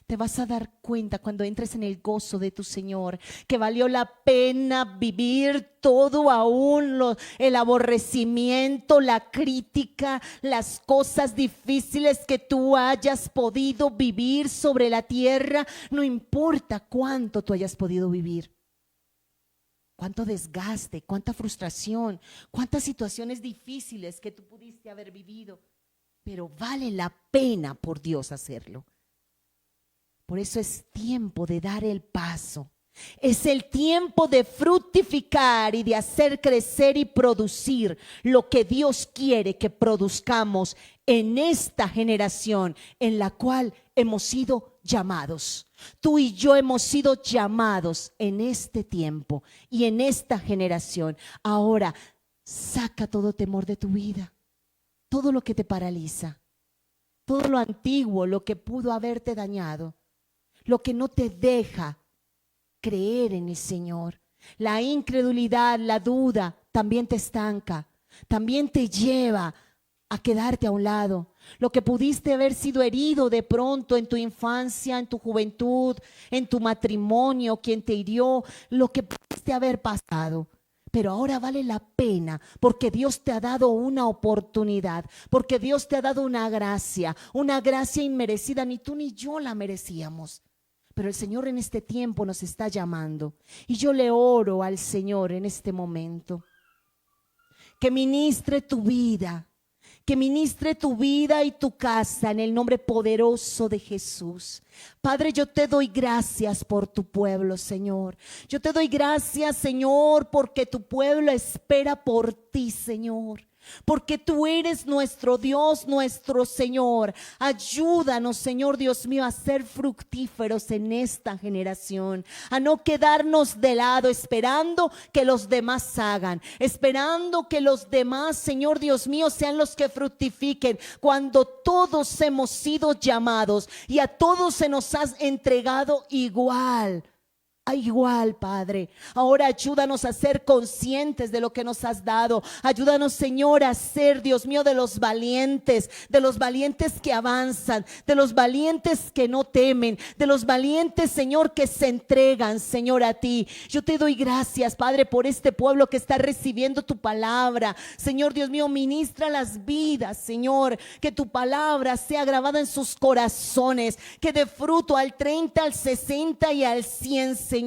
Te vas a dar cuenta cuando entres en el gozo de tu Señor que valió la pena vivir todo, aún el aborrecimiento, la crítica, las cosas difíciles que tú hayas podido vivir sobre la tierra. No importa cuánto tú hayas podido vivir. Cuánto desgaste, cuánta frustración, cuántas situaciones difíciles que tú pudiste haber vivido. Pero vale la pena por Dios hacerlo. Por eso es tiempo de dar el paso. Es el tiempo de fructificar y de hacer crecer y producir lo que Dios quiere que produzcamos en esta generación en la cual hemos sido llamados. Tú y yo hemos sido llamados en este tiempo y en esta generación. Ahora, saca todo temor de tu vida, todo lo que te paraliza, todo lo antiguo, lo que pudo haberte dañado, lo que no te deja creer en el Señor. La incredulidad, la duda también te estanca, también te lleva a quedarte a un lado. Lo que pudiste haber sido herido de pronto en tu infancia, en tu juventud, en tu matrimonio, quien te hirió, lo que pudiste haber pasado. Pero ahora vale la pena porque Dios te ha dado una oportunidad, porque Dios te ha dado una gracia inmerecida. Ni tú ni yo la merecíamos. Pero el Señor en este tiempo nos está llamando. Y yo le oro al Señor en este momento que ministre tu vida. Que ministre tu vida y tu casa en el nombre poderoso de Jesús. Padre, yo te doy gracias por tu pueblo, Señor. Yo te doy gracias, Señor, porque tu pueblo espera por ti, Señor. Porque tú eres nuestro Dios, nuestro Señor. Ayúdanos, Señor Dios mío, a ser fructíferos en esta generación, a no quedarnos de lado esperando que los demás hagan, esperando que los demás, Señor Dios mío, sean los que fructifiquen, cuando todos hemos sido llamados y a todos se nos ha entregado igual. Igual, Padre. Ahora ayúdanos a ser conscientes de lo que nos has dado. Ayúdanos, Señor, a ser, Dios mío, de los valientes que avanzan, de los valientes que no temen, de los valientes, Señor, que se entregan, Señor, a ti. Yo te doy gracias, Padre, por este pueblo que está recibiendo tu palabra. Señor Dios mío, ministra las vidas, Señor, que tu palabra sea grabada en sus corazones, que dé fruto al 30, al 60 y al 100, Señor,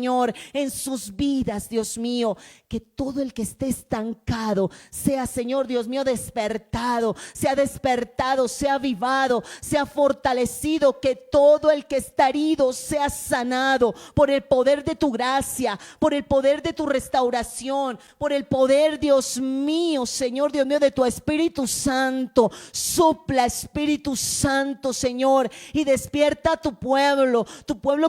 en sus vidas, Dios mío. Que todo el que esté estancado sea, Señor Dios mío, despertado, sea avivado, sea fortalecido. Que todo el que está herido sea sanado por el poder de tu gracia, por el poder de tu restauración, por el poder, Dios mío, Señor Dios mío, de tu Espíritu Santo. Sopla, Espíritu Santo, Señor, y despierta a tu pueblo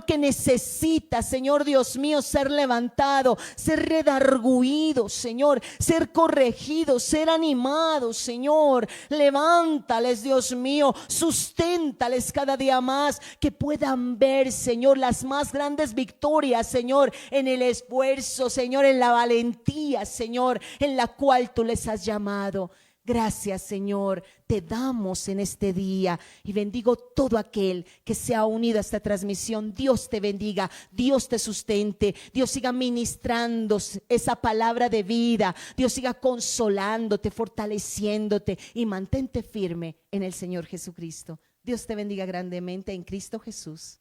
que necesita, Señor Señor Dios mío, ser levantado, ser redarguido, Señor, ser corregido, ser animado, Señor. Levántales, Dios mío, susténtales cada día más, que puedan ver, Señor, las más grandes victorias, Señor, en el esfuerzo, Señor, en la valentía, Señor, en la cual tú les has llamado. Gracias, Señor, te damos en este día y bendigo todo aquel que se ha unido a esta transmisión. Dios te bendiga, Dios te sustente, Dios siga ministrando esa palabra de vida, Dios siga consolándote, fortaleciéndote y mantente firme en el Señor Jesucristo. Dios te bendiga grandemente en Cristo Jesús.